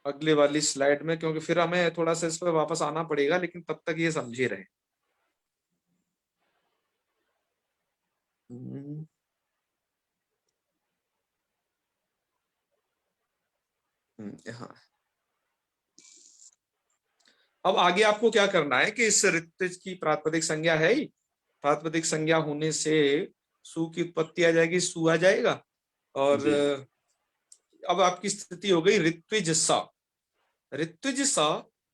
अगले वाली स्लाइड में, क्योंकि फिर हमें थोड़ा सा इस पर वापस आना पड़ेगा, लेकिन तब तक ये समझे रहे। हम्म, यहाँ अब आगे आपको क्या करना है कि इस ऋत्विज की प्रातिपदिक संज्ञा है ही, प्रातिपदिक संज्ञा होने से सु की उत्पत्ति आ जाएगी, सु आ जाएगा। और जी अब आपकी स्थिति हो गई ऋत्विज सा। ऋत्विज सा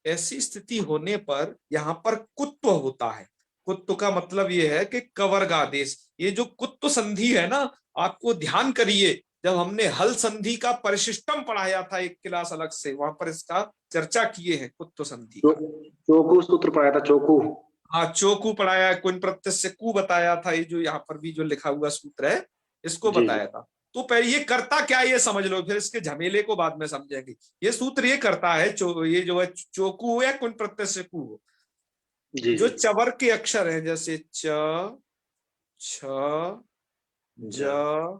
ऐसी स्थिति होने पर यहाँ पर कुत्व होता है। कुत्व का मतलब ये है कि कवर्ग आदेश। ये जो कुत्व संधि है ना, आपको ध्यान करिए, जब हमने हल संधि का परिशिष्टम पढ़ाया था एक क्लास अलग से, वहां पर इसका चर्चा किए हैं कुत्व संधि चो, का। चोकू सूत्र पढ़ाया था, चोकू। हाँ, चोकू पढ़ाया, कुन प्रत्यय से कु बताया था, ये जो यहाँ पर भी जो लिखा हुआ सूत्र है इसको जी जी बताया था। तो पहले ये करता क्या है ये समझ लो, फिर इसके झमेले को बाद में समझेंगे। ये सूत्र ये करता है, ये जो है चोकू हो या कुन प्रत्यय से कु हो, जी जो जी चवर के अक्षर हैं जैसे च, छ, ज, जा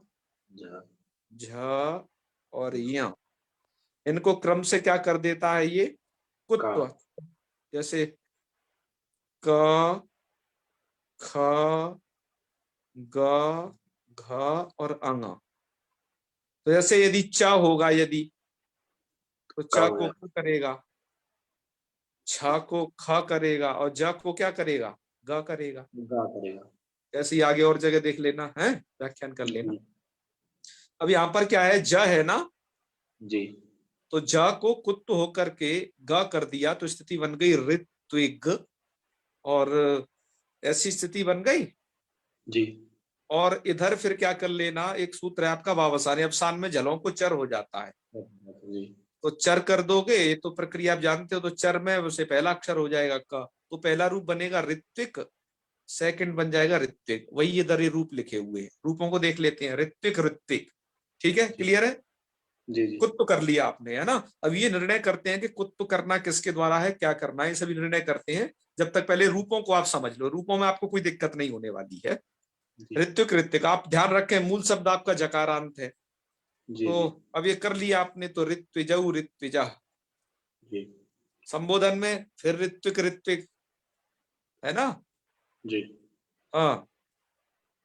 जा झ और य, इनको क्रम से क्या कर देता है ये का कुत्व। जैसे क, ख, ग, घ और अंग। तो जैसे यदि च होगा, यदि तो का च हो को गया, क करेगा, छ को ख करेगा और ज को क्या करेगा, ग करेगा। गा करेगा। ऐसे ही आगे और जगह देख लेना है, व्याख्यान कर लेना। जी अब यहाँ पर क्या है, ज है ना, जी तो ज को कुत्त होकर के ग कर दिया तो स्थिति बन गई ऋत्विग। और ऐसी स्थिति बन गई। जी और इधर फिर क्या कर लेना, एक सूत्र है आपका वावसाने, अब सान में जलों को चर हो जाता है, जी तो चर कर दोगे, ये तो प्रक्रिया आप जानते हो। तो चर में उसे पहला अक्षर हो जाएगा क, तो पहला रूप बनेगा ऋत्विक, सेकंड बन जाएगा ऋत्विक। वही इधर ये रूप लिखे हुए हैं, रूपों को देख लेते हैं, ऋत्विक ऋत्विक। ठीक है, जी क्लियर है। जी जी कुत्त कर लिया आपने, है ना। अब ये निर्णय करते हैं कि कुत्त करना किसके द्वारा है, क्या करना है, ये सभी निर्णय करते हैं। जब तक पहले रूपों को आप समझ लो, रूपों में आपको कोई दिक्कत नहीं होने वाली है। जी ऋत्विक ऋत्विक आप ध्यान रखें, मूल शब्द आपका जकारांत है। जी तो जी अब ये कर लिया आपने, तो ऋत्विजऊ ऋत्विजा। जी संबोधन में फिर ऋत्विक ऋत्विक, है ना। जी हाँ,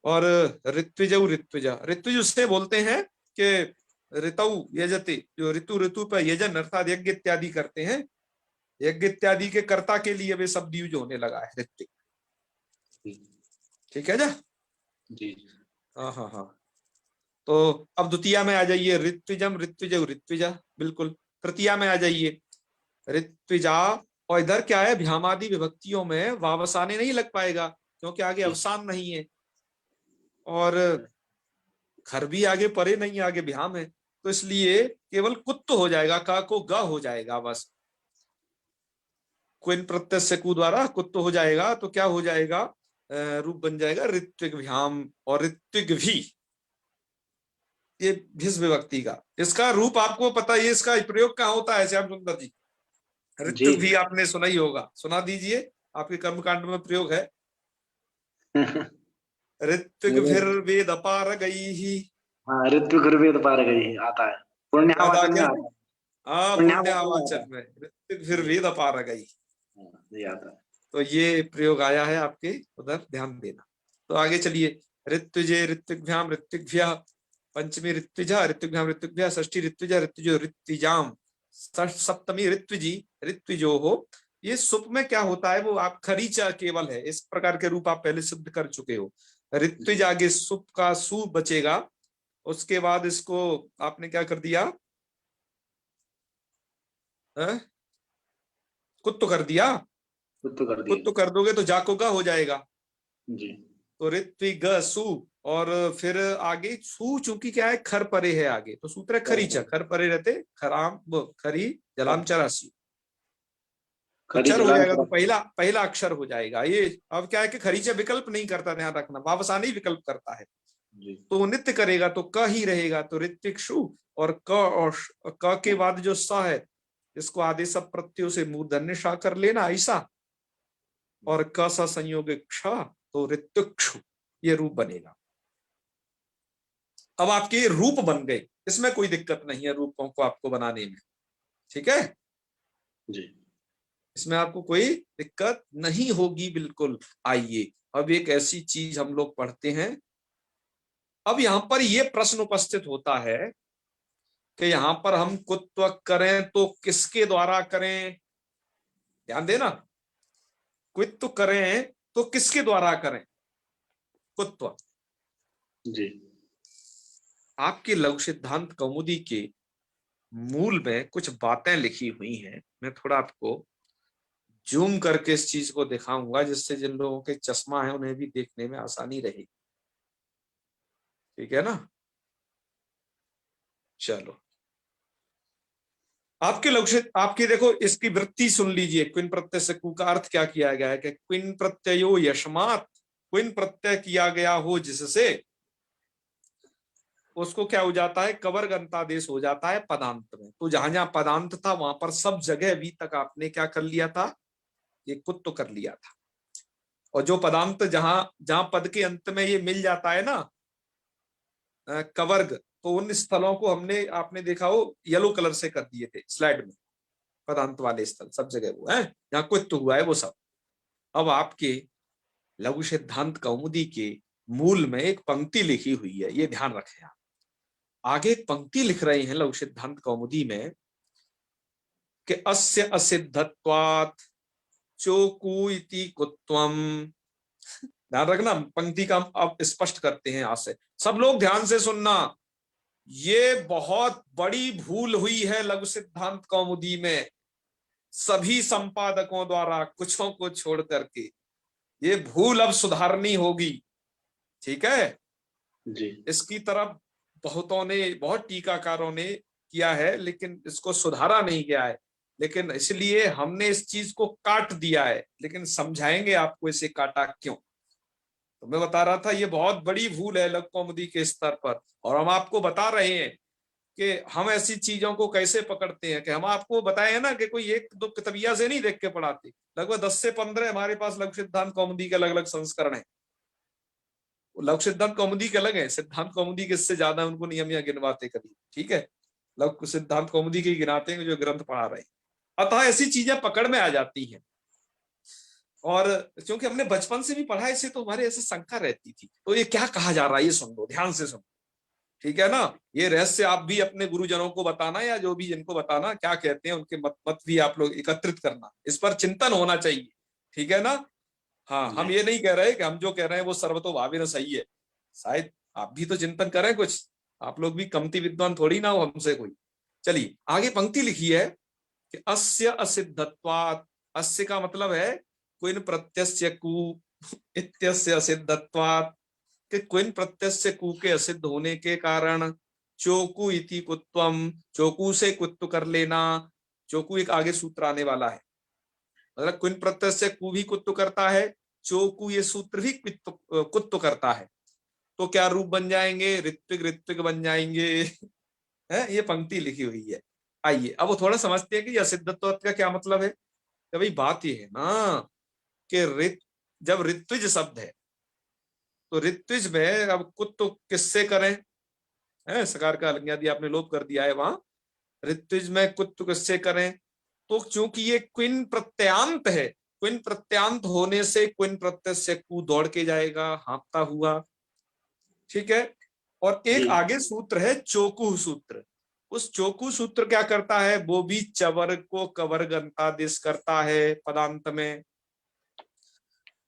और ऋत्विजऊ ऋत्विजा, ऋत्विज उससे बोलते हैं कि ऋतु यजति, जो ऋतु ऋतु पर यजन अर्थात यज्ञ इत्यादि करते हैं, यज्ञ इत्यादि के कर्ता के लिए वे शब्द यूज होने लगा है ऋत्विक। ठीक है जा। जी हाँ हाँ हाँ। तो अब द्वितीया में आ जाइए, ऋत्विजम ऋत्विजऊ ऋत्विजा, बिल्कुल। तृतीया में आ जाइए, ऋत्विजा। और इधर क्या है, भ्यामादि विभक्तियों में वावसाने नहीं लग पाएगा, क्योंकि आगे जी अवसान नहीं है, और खर भी आगे परे नहीं, आगे भ्याम है। तो इसलिए केवल कुत्त हो जाएगा, का को ग हो जाएगा बस। क्विन प्रत्यय से कु द्वारा कुत्त हो जाएगा, तो क्या हो जाएगा, रूप बन जाएगा ऋत्विक भ्याम और ऋत्विक भी। ये भिस विभक्ति का इसका रूप आपको पता है, ये इसका प्रयोग कहाँ होता है श्याम सुंदर जी। जी ऋत्विक भी आपने सुना ही होगा, सुना दीजिए, आपके कर्मकांड में प्रयोग है। ऋत्विक फिर वेद अपार गई ही। हाँ, ऋतु गर्भेद पार गई आता है, याद आ पुण्यावाचन में गया। आता है। हाँ, पुण्यावाचन में आता पुण्यावाचन है। में ऋत्विक फिर जी वेद अपार गई। हाँ, ये आता है। तो ये प्रयोग आया है आपके उधर, ध्यान देना। तो आगे चलिए, ऋत्विजे ऋत्विभ्याम ऋत्विभ्य, पंचमी ऋत्विजा ऋत्विभ्याम ऋत्विभ्य, षष्ठी ऋत्विजा ऋत्विजो ऋत्विजाम, सप्तमी ऋत्विजी ऋत्विजो हो। ये सुप में क्या होता है, वो आप खरीचा केवल है, इस प्रकार के रूप आप पहले सिद्ध कर चुके हो। ऋत्विज जी आगे सुप का सु बचेगा, उसके बाद इसको आपने क्या कर दिया, कुत्तो कर दिया। ऋतु कर दिए। कुत्तो कर दोगे तो जाकोगा हो जाएगा। जी तो ऋत्विग सु, और फिर आगे सु चूंकि क्या है, खर परे है आगे, तो सूत्र है खरीचा, खर परे रहते खराम खरी जलाम चरासी, तो खरी चर हो जलान जाएगा, तो तरफ। पहला पहला अक्षर हो जाएगा ये। अब क्या है कि खरीचा विकल्प नहीं करता, ध्यान रखना, वावसानी विकल्प करता है। जी तो वो नित्य करेगा तो क ही रहेगा, तो ऋत्विक शु, और क और क के बाद जो स है, इसको आदेश प्रत्ययों से मूर्धन्य षा कर लेना ऐसा, और क सा संयोग क्ष, तो ऋत्विक्षु, ये रूप बनेगा। अब आपके रूप बन गए, इसमें कोई दिक्कत नहीं है रूपों को आपको बनाने में। ठीक है, जी इसमें आपको कोई दिक्कत नहीं होगी, बिल्कुल। आइए, अब एक ऐसी चीज हम लोग पढ़ते हैं। अब यहां पर यह प्रश्न उपस्थित होता है कि यहां पर हम कुत्व करें तो किसके द्वारा करें, ध्यान देना, कुत्व करें तो किसके द्वारा करें, कुत्व। जी आपके लघु सिद्धांत कौमुदी के मूल में कुछ बातें लिखी हुई हैं, मैं थोड़ा आपको जूम करके इस चीज को दिखाऊंगा, जिससे जिन लोगों के चश्मा है उन्हें भी देखने में आसानी रहेगी, ठीक है ना। चलो, आपके लक्ष्य, आपकी देखो इसकी वृत्ति सुन लीजिए। क्विन प्रत्यय से कु का अर्थ क्या किया गया है कि क्विन प्रत्ययो यशमात, क्विन प्रत्यय किया गया हो जिससे, उसको क्या हो जाता है, कवर्ग अंतादेश हो जाता है पदांत में। तो जहां जहां पदांत था वहां पर सब जगह अभी तक आपने क्या कर लिया था, ये कुत्व कर लिया था। और जो पदांत जहां जहां पद के अंत में ये मिल जाता है ना, कवर्ग, तो उन स्थलों को हमने, आपने देखा हो येलो कलर से कर दिए थे स्लाइड में, पदांत वाले स्थल सब जगह वो है जहां कुत्व हुआ है वो सब। अब आपके लघु सिद्धांत कौमुदी के मूल में एक पंक्ति लिखी हुई है, ये ध्यान रखें आप। आगे एक पंक्ति लिख रहे हैं लघु सिद्धांत कौमुदी में कि अस्य असिद्धत्वात् चोकु इति कुत्वम। ध्यान रखना, पंक्ति का हम अब स्पष्ट करते हैं आज से, सब लोग ध्यान से सुनना। ये बहुत बड़ी भूल हुई है लघु सिद्धांत कौमुदी में, सभी संपादकों द्वारा कुछों को छोड़ करके। ये भूल अब सुधारनी होगी, ठीक है। जी इसकी तरफ बहुतों ने, बहुत टीकाकारों ने किया है, लेकिन इसको सुधारा नहीं गया है। लेकिन इसलिए हमने इस चीज को काट दिया है, लेकिन समझाएंगे आपको इसे काटा क्यों। तो मैं बता रहा था ये बहुत बड़ी भूल है लघु कौमुदी के स्तर पर, और हम आपको बता रहे हैं कि हम ऐसी चीजों को कैसे पकड़ते हैं। कि हम आपको बताए हैं ना कि कोई एक दो किताबिया से नहीं देख के पढ़ाते, लगभग 10 से 15 हमारे पास लघु सिद्धांत कौमुदी के अलग अलग संस्करण है। लघु सिद्धांत कौमुदी के अलग है, सिद्धांत कौमुदी के इससे ज्यादा उनको नहीं हम यहाँ गिनवाते कभी, ठीक है। लघु सिद्धांत कौमुदी के गिनाते हैं जो ग्रंथ पढ़ा रहे हैं। अतः ऐसी चीजें पकड़ में आ जाती हैं, और क्योंकि हमने बचपन से भी पढ़ा इसे, तो हमारे ऐसे शंका रहती थी। तो ये क्या कहा जा रहा है ये सुन लो, ध्यान से सुनो, ठीक है ना। ये रहस्य आप भी अपने गुरुजनों को बताना, या जो भी जिनको बताना, क्या कहते हैं उनके मत मत भी आप लोग एकत्रित करना, इस पर चिंतन होना चाहिए, ठीक है ना। हाँ, हम जी ये नहीं कह रहे कि हम जो कह रहे हैं वो सर्वतोभावी सही है, शायद आप भी तो चिंतन करें कुछ, आप लोग भी कमती विद्वान थोड़ी ना हो हमसे कोई। चलिए आगे पंक्ति लिखी है कि अस्य असिद्धत्वात्, अस्य का मतलब है क्विन प्रत्यस्य कु इत्यस्य असिद्धत्वात्, कि क्विन प्रत्यस्य कु के असिद्ध होने के कारण चोकु इति कुत्वम, चोकु से कुत्व कर लेना। चोकु एक आगे सूत्र आने वाला है, मतलब क्विन प्रत्यस्य कु भी कुत्व करता है, चोकु ये सूत्र भी कुत्व करता है। तो क्या रूप बन जाएंगे, ऋत्विक ऋत्विक बन जाएंगे है, ये पंक्ति लिखी हुई है। आइए अब वो थोड़ा समझते हैं कि असिद्धत्व का क्या मतलब है। तो भाई बात ये है ना कि जब ऋत्विज शब्द है, तो ऋत्विज में अब कुत्व किससे करें, है सकार का अलग यदि आपने लोप कर दिया है वहां, ऋत्विज में कुत्व किससे करें। तो चूंकि ये क्विन प्रत्यांत है, क्विन प्रत्यांत होने से क्विन प्रत्यय से कु दौड़ के जाएगा, हाँपता हुआ, ठीक है। और एक जी आगे सूत्र है चोकु सूत्र, उस चोकु सूत्र क्या करता है, वो भी चवर को कवर्ग अंतादेश करता है पदांत में।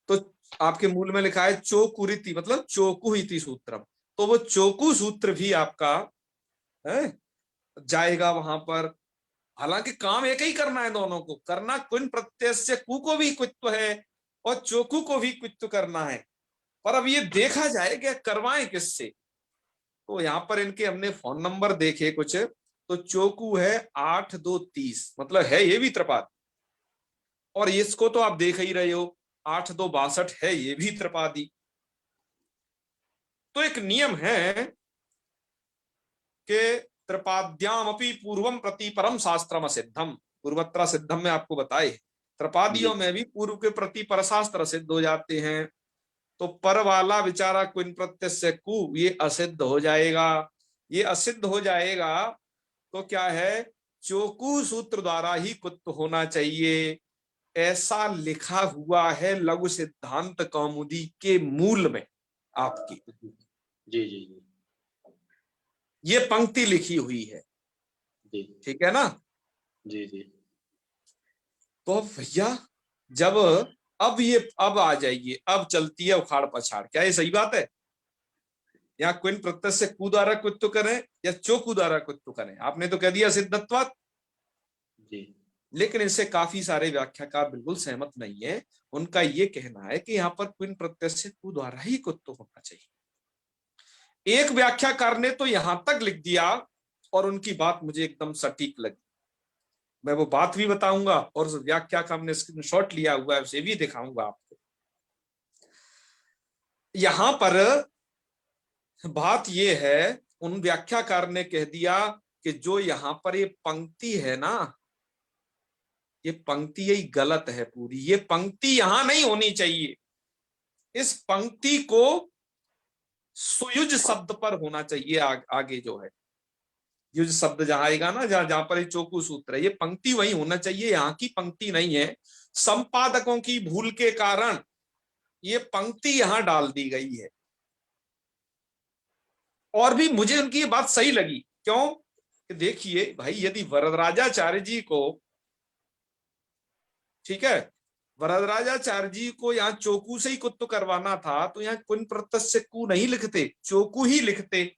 तो आपके मूल में लिखा है चोकुरीति, मतलब चोकुहिति सूत्रम, तो वो चोकु सूत्र भी आपका है जाएगा वहां पर। हालांकि काम एक ही करना है, दोनों को करना, क्विन प्रत्यय से कु को भी क्वित्व है और चोकु को भी क्वित्व करना है। पर अब ये देखा जाए कि करवाएं किससे। तो यहाँ पर इनके हमने फोन नंबर देखे कुछ, तो चोकू है 8230, मतलब है ये भी त्रिपादी, और इसको तो आप देख ही रहे हो 8262 है ये भी त्रिपादी। तो एक नियम है कि त्रिपाद्याम अपनी पूर्वम प्रति परम शास्त्रम सिद्धम, पूर्वत्र सिद्धम में आपको बताए, जी त्रिपादियों में भी पूर्व के प्रति परशास्त्र सिद्ध हो जाते हैं। तो पर वाला विचारा क्विन प्रत्यय से कु, ये असिद्ध हो जाएगा। ये असिद्ध हो जाएगा तो क्या है, चोकु सूत्र द्वारा ही कुत्व होना चाहिए, ऐसा लिखा हुआ है लघु सिद्धांत कौमुदी के मूल में आपकी, जी जी जी ये पंक्ति लिखी हुई है। जी ठीक है ना। जी जी तो भैया जब अब आ जाइए, अब चलती है उखाड़ पछाड़, क्या ये सही बात है? या क्विन प्रत्यय से कु द्वारा कुत्तु करें या चोकु द्वारा कुत्तु करें, आपने तो कह दिया सिद्धत्वात्। जी लेकिन इससे काफी सारे व्याख्याकार बिल्कुल सहमत नहीं है। उनका ये कहना है कि यहाँ पर क्विन प्रत्यय से कु द्वारा ही कुत्तु होना चाहिए। एक व्याख्याकार ने तो यहां तक लिख दिया, और उनकी बात मुझे एकदम सटीक लगी। मैं वो बात भी बताऊंगा और उस व्याख्या का हमने स्क्रीनशॉट लिया हुआ है उसे भी दिखाऊंगा आपको। यहां पर बात ये है, उन व्याख्याकार ने कह दिया कि जो यहां पर ये पंक्ति है ना, ये पंक्ति यही गलत है पूरी, ये पंक्ति यहां नहीं होनी चाहिए। इस पंक्ति को सुयुज शब्द पर होना चाहिए। आगे जो है युज शब्द जहां आएगा ना, जहां जहां पर ये चोकू सूत्र है, ये पंक्ति वही होना चाहिए, यहाँ की पंक्ति नहीं है। संपादकों की भूल के कारण ये पंक्ति यहां डाल दी गई है। और भी मुझे उनकी ये बात सही लगी। क्यों? कि देखिए भाई, यदि वरदराजाचार्य जी को, ठीक है, वरदराजाचार्य जी को यहाँ चोकू से ही कुत्त करवाना था, तो यहाँ कुन प्रत्यय से कु नहीं लिखते, चोकू ही लिखते।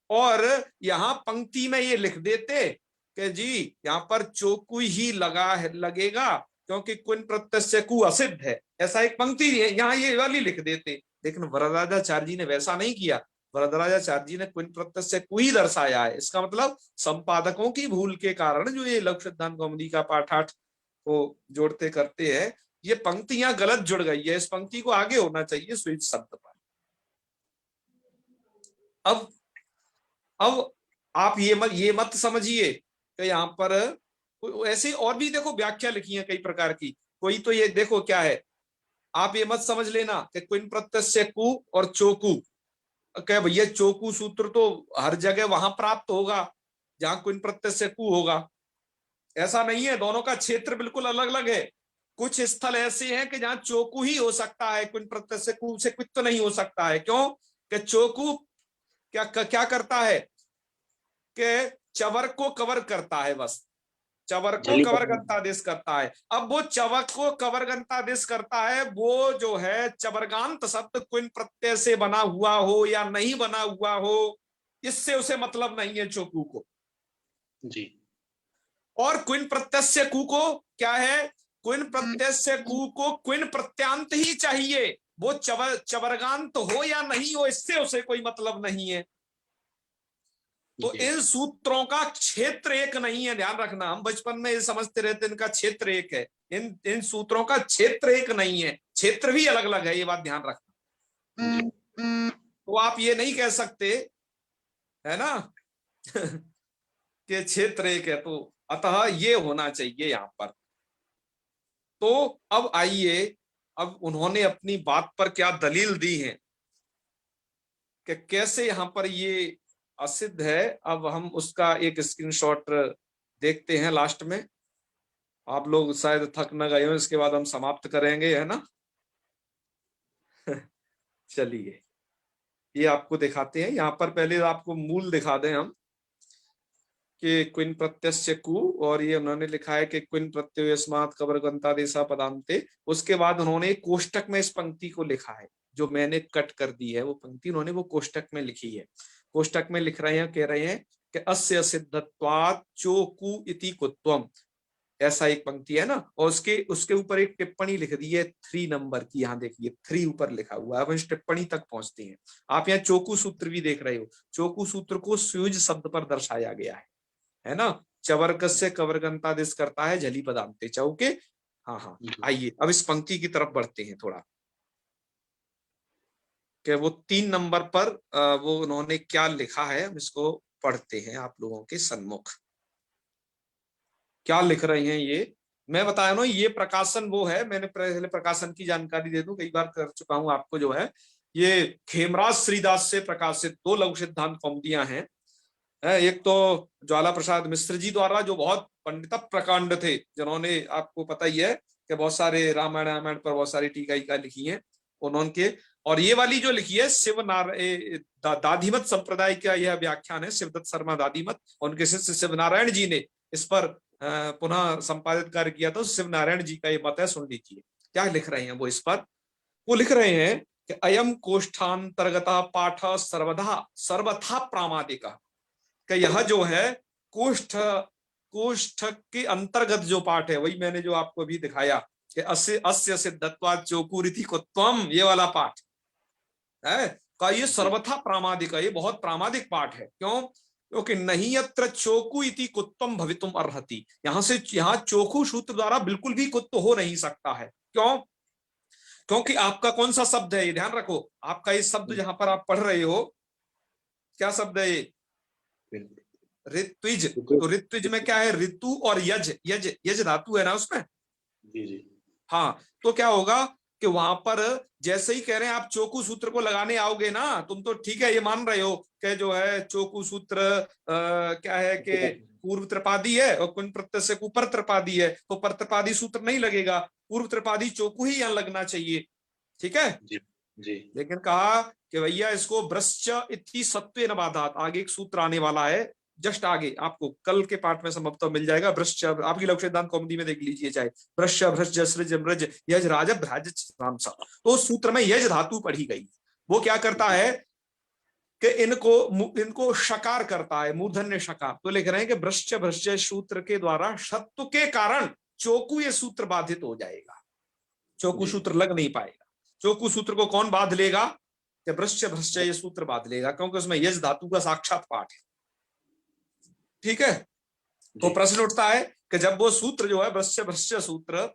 और यहां पंक्ति में ये लिख देते कि जी यहाँ पर चोकू ही लगेगा, क्योंकि कुन प्रत्यय से कु असिद्ध है, ऐसा एक पंक्ति है, यहाँ ये वाली लिख देते। लेकिन वरदराजाचार्य जी ने वैसा नहीं किया। वरदराजाचार्य जी ने कुन प्रत्यय से कु ही दर्शाया है। इसका मतलब संपादकों की भूल के कारण जो ये लघु सिद्धांत कौमुदी का पाठ 8 को जोड़ते करते हैं, ये पंक्तियां गलत जुड़ गई है। इस पंक्ति को आगे होना चाहिए स्विच शब्द पर। अब आप ये मत समझिए कि यहाँ पर ऐसे और भी देखो व्याख्या लिखी है कई प्रकार की। कोई तो ये देखो क्या है, आप ये मत समझ लेना कि क्विन प्रत्यय से कु और चोकू, क्या भैया चोकू सूत्र तो हर जगह वहां प्राप्त होगा जहां क्विन प्रत्यय से कु होगा, ऐसा नहीं है। दोनों का क्षेत्र बिल्कुल अलग अलग है। कुछ स्थल ऐसे हैं कि जहां चोकू ही हो सकता है, क्विन प्रत्यय से कु से क्वित तो नहीं हो सकता है। क्यों? कि चोकू क्या करता है कि चवर को कवर करता है, बस चवर को झली कवर पता गंतादेश करता है। अब वो चवर को कवर गंतादेश करता है, वो जो है चवरगांत शब्द क्विन प्रत्यय से बना हुआ हो या नहीं बना हुआ हो, इससे उसे मतलब नहीं है चोकू को। जी और क्विन प्रत्यय से कु को क्या है, क्विन प्रत्यय से कु को क्विन प्रत्यांत ही चाहिए। वो चवरगांत हो या नहीं हो, इससे उसे कोई मतलब नहीं है। तो जी इन सूत्रों का क्षेत्र एक नहीं है, ध्यान रखना। हम बचपन में ये समझते रहते इनका क्षेत्र एक है। इन सूत्रों का क्षेत्र एक नहीं है, क्षेत्र भी अलग अलग है, ये बात ध्यान रखना। तो आप ये नहीं कह सकते, है ना कि क्षेत्र एक है, तो अतः ये होना चाहिए यहां पर। तो अब आइए, अब उन्होंने अपनी बात पर क्या दलील दी है कि कैसे यहां पर ये असिद्ध है। अब हम उसका एक स्क्रीनशॉट देखते हैं लास्ट में। आप लोग शायद थक न गए हो, इसके बाद हम समाप्त करेंगे, है ना चलिए ये आपको दिखाते हैं। यहाँ पर पहले आपको मूल दिखा दें हम कि क्विन प्रत्यय कु, और ये उन्होंने लिखा है कि क्विन प्रत्यय अस्मात् कबर गंतादेशा पदांते। उसके बाद उन्होंने कोष्टक में इस पंक्ति को लिखा है, जो मैंने कट कर दी है वो पंक्ति उन्होंने वो कोष्टक में लिखी है। कोष्टक में लिख रहे हैं, कह रहे हैं कि अस्य सिद्धत्वात् चोकु इति कुत्वम, ऐसा एक पंक्ति है ना। और उसके उसके ऊपर एक टिप्पणी लिख दी है 3 नंबर की, यहाँ देखिए 3 ऊपर लिखा हुआ है। अब इस टिप्पणी तक पहुंचते हैं। आप यहाँ चोकू सूत्र भी देख रहे हो, चोकू सूत्र को सुयुज शब्द पर दर्शाया गया है ना। चवर्ग से कवर्गंतादेश करता है झली पदांते चौके। हाँ हाँ, आइए अब इस पंक्ति की तरफ बढ़ते हैं थोड़ा, कि वो 3 नंबर पर वो उन्होंने क्या लिखा है, हम इसको पढ़ते हैं आप लोगों के सन्मुख। क्या लिख रहे हैं ये मैं बताया ना, ये प्रकाशन वो है, मैंने पहले प्रकाशन की जानकारी दे दूं, कई बार कर चुका हूं आपको। जो है ये खेमराज श्रीदास से प्रकाशित 2 लघु सिद्धांत कौमुदियां हैं। एक तो ज्वाला प्रसाद मिश्र जी द्वारा, जो बहुत पंडित प्रकांड थे, जिन्होंने आपको पता ही है कि बहुत सारे रामायण पर बहुत सारी टीका लिखी है उन्होंने के। और ये वाली जो लिखी है शिव दाधीमत संप्रदाय का यह व्याख्यान है, शिवदत्त शर्मा दाधीमत, उनके शिष्य शिव नारायण जी ने इस पर पुनः संपादित कार्य किया था। शिव नारायण जी का ये मत है, सुन लीजिए क्या लिख रहे हैं वो इस पर। वो लिख रहे हैं कि अयम कोष्ठांतर्गता पाठ सर्वथा प्रामादिक, कि यह जो है कोष्ठ कोष्ठ के अंतर्गत जो पाठ है, वही मैंने जो आपको अभी दिखाया कि अस्य सिद्धत्वात् चोकुरिति कुत्वम, ये वाला पाठ है का ये सर्वथा प्रामादिक है, ये बहुत प्रामादिक पाठ है। क्यों? क्योंकि नहीं यत्र चोकु इति कुत्वम भवितुम अर्हति, यहाँ चोकु सूत्र द्वारा बिल्कुल भी कुत्व हो नहीं सकता है। क्यों? क्योंकि आपका कौन सा शब्द है, ये ध्यान रखो, आपका ये शब्द जहां पर आप पढ़ रहे हो, क्या शब्द है ये? ऋत्विज। तो ऋत्विज में क्या है? ऋतु और यज, यज यज धातु है ना उसमें। जी जी। हाँ, तो क्या होगा कि वहां पर जैसे ही कह रहे हैं आप चोकू सूत्र को लगाने आओगे ना, तुम तो ठीक है ये मान रहे हो कि जो है चोकू सूत्र क्या है कि पूर्व त्रिपादी है और कुन प्रत्यय से ऊपर त्रिपादी है, तो पर त्रिपादी सूत्र नहीं लगेगा, पूर्व त्रिपादी चोकू ही यहां लगना चाहिए। ठीक है जी जी। लेकिन कहा कि भैया इसको ब्रश्च इति सत्वेन बाधात, आगे एक सूत्र आने वाला है, जस्ट आगे आपको कल के पाठ में संभवतः मिल जाएगा। ब्रश्च, आपकी लौकिक सिद्धांत कौमुदी में देख लीजिए, चाहे ब्रश्च भ्रश्च सृज मृज यज राज भ्राज रामसा, तो उस सूत्र में यज धातु पढ़ी गई। वो क्या करता है कि इनको शकार करता है, मूर्धन्य शकार। तो लिख रहे हैं कि ब्रश्च भ्रश्च सूत्र के द्वारा शत्व के कारण चोकू ये सूत्र बाधित हो जाएगा, चोकू सूत्र लग नहीं पाएगा। चोकू सूत्र को कौन बाध लेगा? कि ब्रश्च भ्रश्च ये सूत्र बाध लेगा, क्योंकि उसमें यज धातु का साक्षात पाठ है। ठीक है, तो प्रश्न उठता है कि जब वो सूत्र जो है ब्रश्च भ्रश्च सूत्र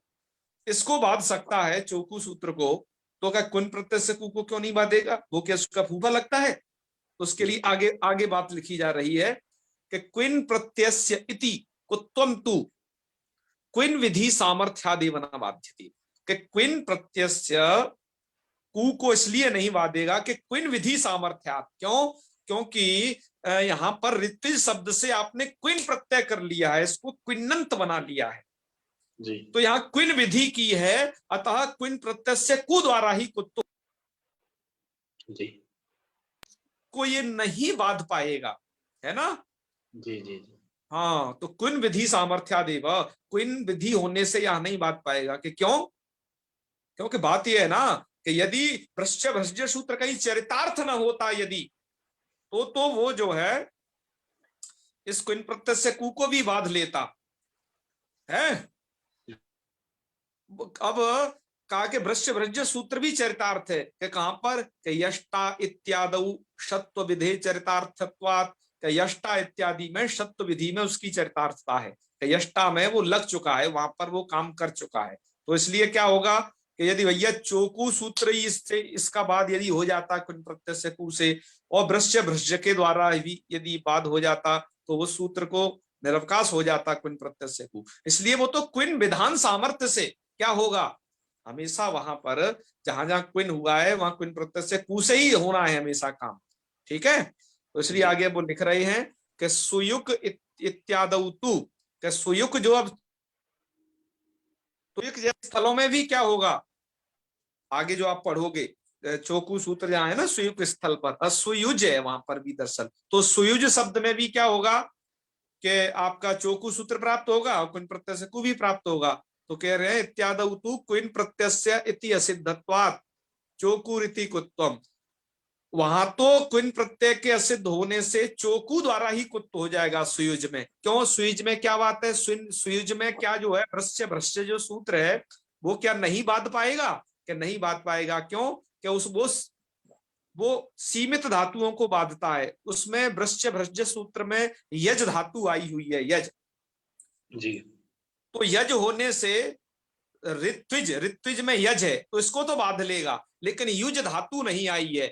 इसको बाध सकता है चोकू सूत्र को, तो क्या कुन प्रत्यय से कु को क्यों नहीं बाधेगा? वो क्या उसका फूफा लगता है? तो उसके लिए आगे आगे बात लिखी जा रही है कि क्विन प्रत्ययस्य इति कुत्वम तु क्विन विधि सामर्थ्यादेवना बाध्यते, कि क्विन प्रत्ययस्य कु को इसलिए नहीं बाधेगा कि क्विन विधि सामर्थ्यात। क्यों? क्योंकि यहां पर ऋत्विज शब्द से आपने क्विन प्रत्यय कर लिया है, इसको क्विन्नंत बना लिया है जी। तो यहाँ क्विन विधि की है, अतः क्विन प्रत्यय से कु द्वारा ही कुत्तो जी को ये नहीं बाध पाएगा, है ना? जी जी जी। हाँ, तो क्विन विधि सामर्थ्यादेव, क्विन विधि होने से यह नहीं बाध पाएगा कि क्यों? क्योंकि बात यह है ना कि यदि भ्रश्च भ्रश्च सूत्र कहीं चरितार्थ न होता यदि, तो वो जो है इस क्विन प्रत्यय से कु को भी बाध लेता है। अब कहा कि भ्रश्च भ्रज सूत्र भी चरितार्थ है कि कहां पर कि यष्टा इत्यादि शत्व विधे चरितार्थत्वात्, कि यष्टा इत्यादि में शत्व विधि में उसकी चरितार्थता है, कि यष्टा में वो लग चुका है, वहां पर वो काम कर चुका है। तो इसलिए क्या होगा कि यदि भैया चोकू सूत्र इससे इसका बाद यदि हो जाता कुन प्रत्यय से कु से, और भ्रश्च भ्रज के द्वारा भी यदि बाद हो जाता, तो वो सूत्र को निरवकाश हो जाता क्विन प्रत्यय से कु। इसलिए वो तो क्विन विधान सामर्थ्य से क्या होगा, हमेशा वहां पर जहां जहां क्विन हुआ है वहां क्विन प्रत्यय से कु से ही होना है हमेशा काम। ठीक है, तो इसलिए आगे वो लिख रहे हैं कि सुयुक इत्यादि तु, कि सुयुक जो अब सुयुक जैसे स्थलों में भी क्या होगा, आगे जो आप पढ़ोगे चोकू सूत्र जहां है ना सुयुक स्थल पर, असुयुज है वहां पर भी दरअसल, तो सुयुज शब्द में भी क्या होगा कि आपका चोकू सूत्र प्राप्त होगा और क्विन प्रत्यय से कु भी प्राप्त होगा। तो कह रहे हैं इत्यादि तु क्विन प्रत्यय इति असिद्धत्वात् चोकुरिति कुत्वम, वहां तो क्विन प्रत्यय के असिद्ध होने से चोकू द्वारा ही कुत्व हो जाएगा सुयुज में। क्यों? सुयुज में क्या बात है, सुयुज में क्या जो है भ्रश्च भ्रश्च जो सूत्र है वो क्या नहीं बाध पाएगा? कि नहीं बाध पाएगा। क्यों? कि वो सीमित धातुओं को बाधता है, उसमें भ्रश्च भ्रज सूत्र में यज धातु आई हुई है, यज। जी। तो यज होने से ऋत्विज, ऋत्विज में यज है तो इसको तो बाध लेगा, लेकिन युज धातु नहीं आई है,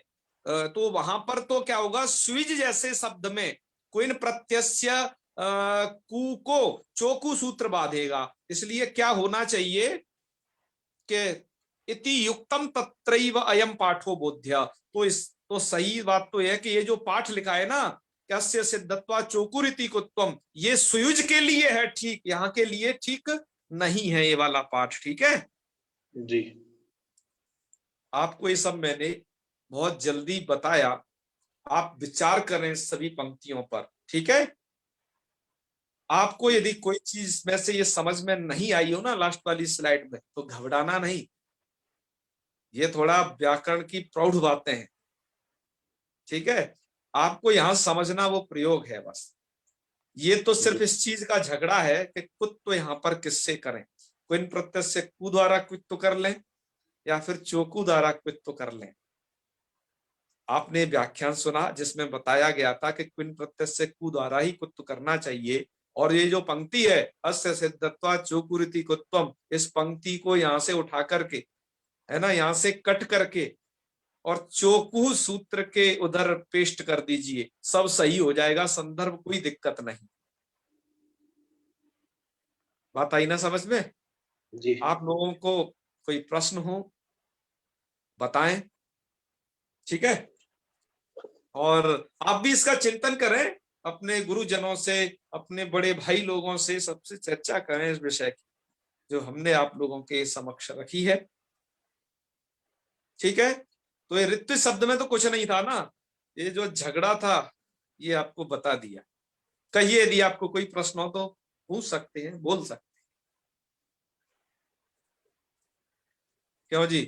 तो वहां पर तो क्या होगा, स्विज जैसे शब्द में क्विन प्रत्यय कु को चोकू सूत्र बाधेगा। इसलिए क्या होना चाहिए कि इति युक्तम तत्रैव अयम पाठो बोध्य। तो सही बात तो यह कि ये जो पाठ लिखा है ना कस्य सिद्धत्वा चोकुरिति कुत्वम, ये सुयुज के लिए है ठीक, यहाँ के लिए ठीक नहीं है ये वाला पाठ। ठीक है, जी। आपको ये सब मैंने बहुत जल्दी बताया, आप विचार करें सभी पंक्तियों पर, ठीक है। आपको यदि कोई चीज में से ये समझ में नहीं आई हो ना लास्ट वाली स्लाइड में, तो घबराना नहीं, ये थोड़ा व्याकरण की प्रौढ़ बातें हैं, ठीक है। आपको यहां समझना वो प्रयोग है बस। ये तो सिर्फ इस चीज का झगड़ा है कि कुत्व यहां पर किससे करें, क्विन प्रत्यय से कु द्वारा क्वित्व कर लें या फिर चोकू द्वारा क्वित्व कर लें। आपने व्याख्यान सुना जिसमें बताया गया था कि क्विन प्रत्यय से कु द्वारा ही कुत्व करना चाहिए, और ये जो पंक्ति है अस्य सिद्धत्वा चोकुरीति कुत्वम, इस पंक्ति को यहां से उठा करके, है ना, यहां से कट करके और चोकू सूत्र के उधर पेस्ट कर दीजिए, सब सही हो जाएगा, संदर्भ कोई दिक्कत नहीं। बात आई ना समझ में? जी। आप लोगों को कोई प्रश्न हो बताएं, ठीक है। और आप भी इसका चिंतन करें, अपने गुरुजनों से, अपने बड़े भाई लोगों से, सबसे चर्चा करें इस विषय की जो हमने आप लोगों के समक्ष रखी है, ठीक है। तो ये ऋत्विक शब्द में तो कुछ नहीं था ना, ये जो झगड़ा था ये आपको बता दिया। कहिए यदि आपको कोई प्रश्न हो तो पूछ सकते हैं, बोल सकते हैं, क्यों जी?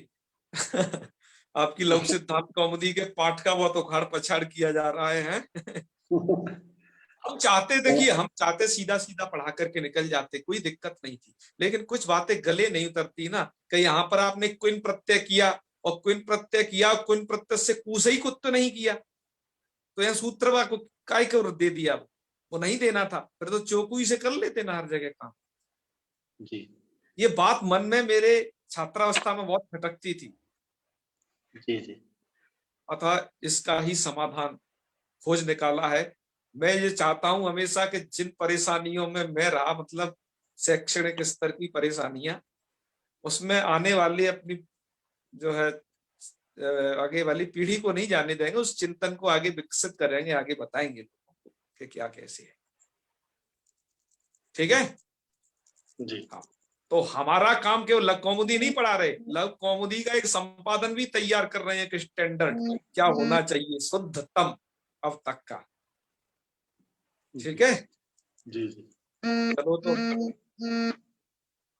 आपकी लघु सिद्धांत कौमुदी के पाठ का बहुत उखाड़ पछाड़ किया जा रहा है। हम चाहते, देखिए हम चाहते सीधा सीधा पढ़ा करके निकल जाते, कोई दिक्कत नहीं थी, लेकिन कुछ बातें गले नहीं उतरती ना, कि यहाँ पर आपने क्विन प्रत्यय किया और क्विन प्रत्यय किया, क्विन प्रत्यय से कु से ही कुत्व नहीं किया, तो यहाँ सूत्र को काय को दे दिया, वो नहीं देना था, फिर तो चौकू ही से कर लेते ना हर जगह काम। जी ये बात मन में मेरे छात्रावस्था में बहुत खटकती थी, जी जी अतः इसका ही समाधान खोज निकाला है। मैं ये चाहता हूं हमेशा कि जिन परेशानियों में मैं रहा, मतलब शैक्षणिक स्तर की परेशानियां, उसमें आने वाली अपनी जो है आगे वाली पीढ़ी को नहीं जाने देंगे, उस चिंतन को आगे विकसित करेंगे, आगे बताएंगे लोगों को कि क्या कैसे है, ठीक है। जी हाँ, तो हमारा काम केवल लघु कौमुदी नहीं पढ़ा रहे, लघु कौमुदी का एक संपादन भी तैयार कर रहे हैं कि स्टैंडर्ड क्या होना चाहिए, शुद्धतम अब तक का, ठीक है। जी जी चलो तो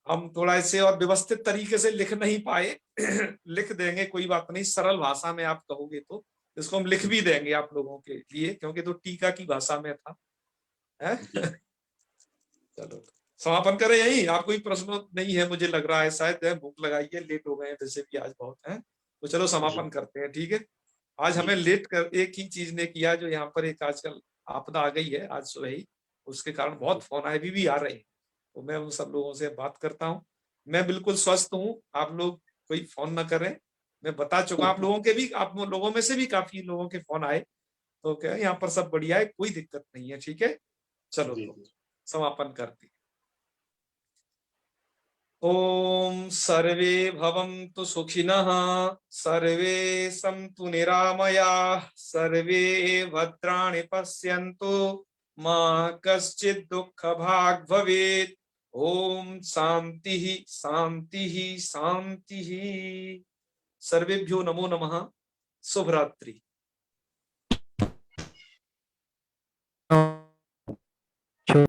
हम थोड़ा इसे और व्यवस्थित तरीके से लिख नहीं पाए, लिख देंगे, कोई बात नहीं, सरल भाषा में आप कहोगे तो इसको हम लिख भी देंगे आप लोगों के लिए, क्योंकि तो टीका की भाषा में था, है? चलो समापन करें यही, आप कोई प्रश्न नहीं है मुझे लग रहा है, शायद भूख लगाई है, लेट हो गए हैं वैसे भी आज बहुत है, तो चलो समापन करते हैं, ठीक है। आज हमें लेट कर एक ही चीज ने किया, जो यहाँ पर एक आजकल आपदा आ गई है आज सुबह ही, उसके कारण बहुत फोन आए भी आ रहे हैं, तो मैं उन सब लोगों से बात करता हूँ। मैं बिल्कुल स्वस्थ हूँ, आप लोग कोई फोन ना करें, मैं बता चुका आप लोगों के भी, आप लोगों में से भी काफी लोगों के फोन आए, तो क्या यहाँ पर सब बढ़िया है, कोई दिक्कत नहीं है, ठीक है। चलो तो समापन करते हैं। ओम सर्वे भवन्तु सुखिनः, सर्वे सन्तु निरामयाः, सर्वे भद्राणि पश्यन्तु, मा कश्चित् दुःखभाग् भवेत्। ओम शान्तिः शान्तिः शान्तिः। सर्वेभ्यो नमो नमः। शुभ रात्रि।